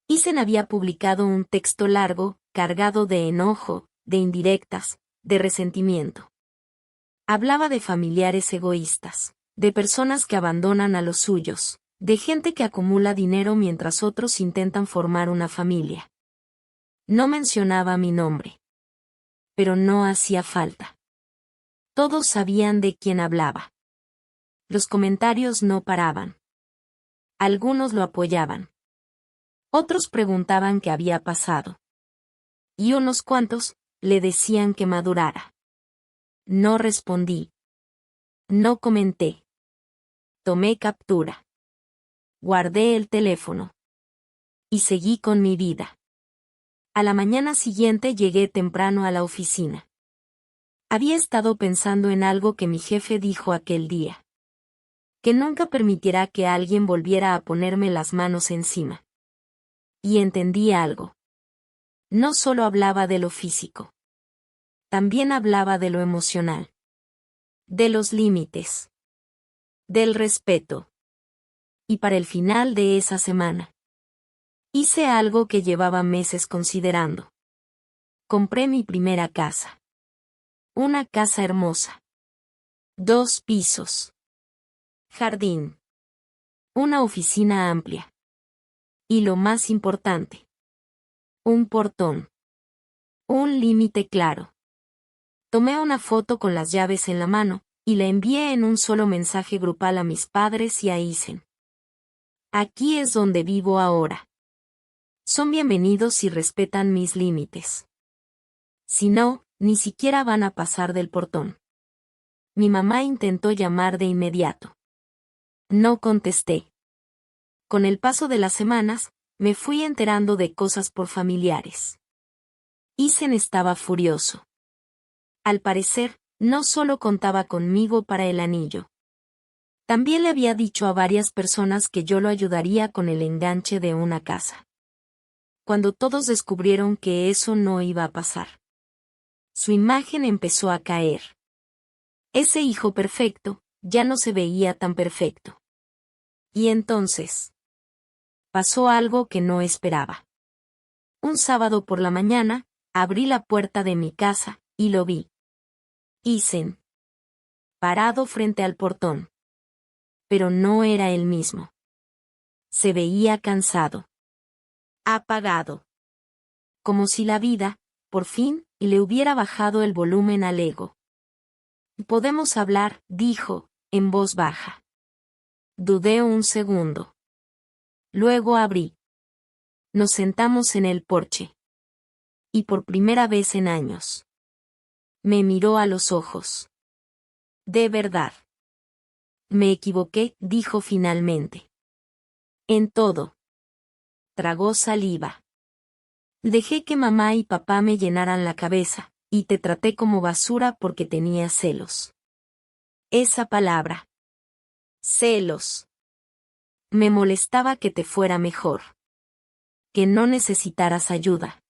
Isen había publicado un texto largo, cargado de enojo, de indirectas, de resentimiento. Hablaba de familiares egoístas, de personas que abandonan a los suyos, de gente que acumula dinero mientras otros intentan formar una familia. No mencionaba mi nombre. Pero no hacía falta. Todos sabían de quién hablaba. Los comentarios no paraban. Algunos lo apoyaban. Otros preguntaban qué había pasado. Y unos cuantos le decían que madurara. No respondí. No comenté. Tomé captura. Guardé el teléfono. Y seguí con mi vida. A la mañana siguiente llegué temprano a la oficina. Había estado pensando en algo que mi jefe dijo aquel día. Que nunca permitirá que alguien volviera a ponerme las manos encima. Y entendí algo. No solo hablaba de lo físico. También hablaba de lo emocional. De los límites. Del respeto. Y para el final de esa semana, hice algo que llevaba meses considerando. Compré mi primera casa. Una casa hermosa. 2 pisos. Jardín. Una oficina amplia. Y lo más importante. Un portón. Un límite claro. Tomé una foto con las llaves en la mano, y la envié en un solo mensaje grupal a mis padres y a Isen. Aquí es donde vivo ahora. Son bienvenidos si respetan mis límites. Si no, ni siquiera van a pasar del portón. Mi mamá intentó llamar de inmediato. No contesté. Con el paso de las semanas, me fui enterando de cosas por familiares. Isen estaba furioso. Al parecer, no solo contaba conmigo para el anillo. También le había dicho a varias personas que yo lo ayudaría con el enganche de una casa. Cuando todos descubrieron que eso no iba a pasar, su imagen empezó a caer. Ese hijo perfecto, ya no se veía tan perfecto. Y entonces, pasó algo que no esperaba. Un sábado por la mañana, abrí la puerta de mi casa, y lo vi. Isen. Parado frente al portón. Pero no era el mismo. Se veía cansado. Apagado. Como si la vida, por fin, le hubiera bajado el volumen al ego. Podemos hablar, dijo, en voz baja. Dudé un segundo. Luego abrí. Nos sentamos en el porche. Y por primera vez en años. Me miró a los ojos. De verdad. Me equivoqué, dijo finalmente. En todo. Tragó saliva. Dejé que mamá y papá me llenaran la cabeza, y te traté como basura porque tenía celos. Esa palabra. Celos. Me molestaba que te fuera mejor. Que no necesitaras ayuda.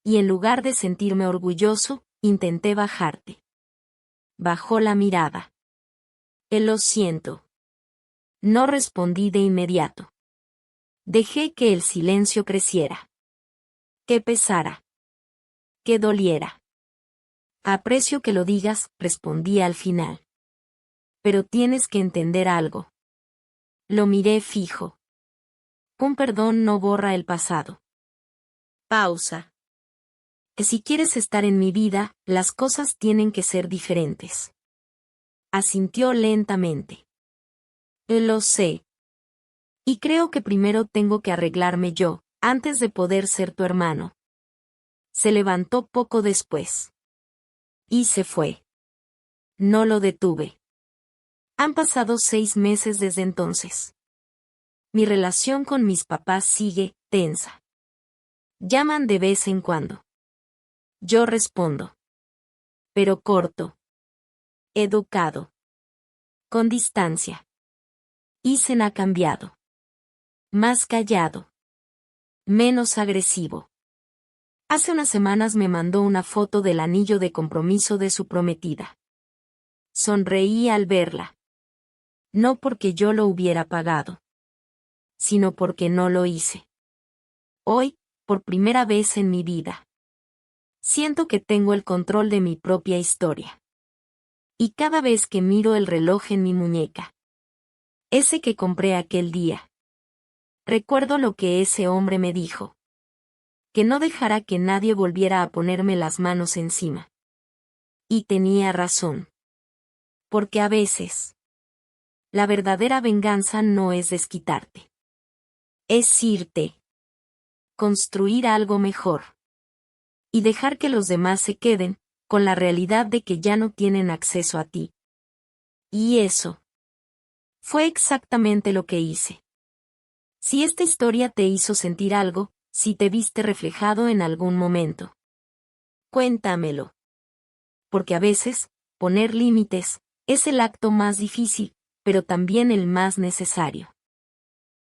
Y en lugar de sentirme orgulloso, intenté bajarte. Bajó la mirada. Lo siento. No respondí de inmediato. Dejé que el silencio creciera. Que pesara. Que doliera. Aprecio que lo digas, respondí al final. Pero tienes que entender algo. Lo miré fijo. Un perdón no borra el pasado. Pausa. Que si quieres estar en mi vida, las cosas tienen que ser diferentes. Asintió lentamente. Lo sé. Y creo que primero tengo que arreglarme yo, antes de poder ser tu hermano. Se levantó poco después. Y se fue. No lo detuve. Han pasado 6 meses desde entonces. Mi relación con mis papás sigue tensa. Llaman de vez en cuando. Yo respondo. Pero corto. Educado. Con distancia. Isen ha cambiado. Más callado. Menos agresivo. Hace unas semanas me mandó una foto del anillo de compromiso de su prometida. Sonreí al verla. No porque yo lo hubiera pagado, sino porque no lo hice. Hoy, por primera vez en mi vida, siento que tengo el control de mi propia historia. Y cada vez que miro el reloj en mi muñeca, ese que compré aquel día, recuerdo lo que ese hombre me dijo. Que no dejara que nadie volviera a ponerme las manos encima. Y tenía razón. Porque a veces, la verdadera venganza no es desquitarte. Es irte. Construir algo mejor. Y dejar que los demás se queden, con la realidad de que ya no tienen acceso a ti. Y eso. Fue exactamente lo que hice. Si esta historia te hizo sentir algo, si te viste reflejado en algún momento, cuéntamelo. Porque a veces, poner límites, es el acto más difícil, pero también el más necesario.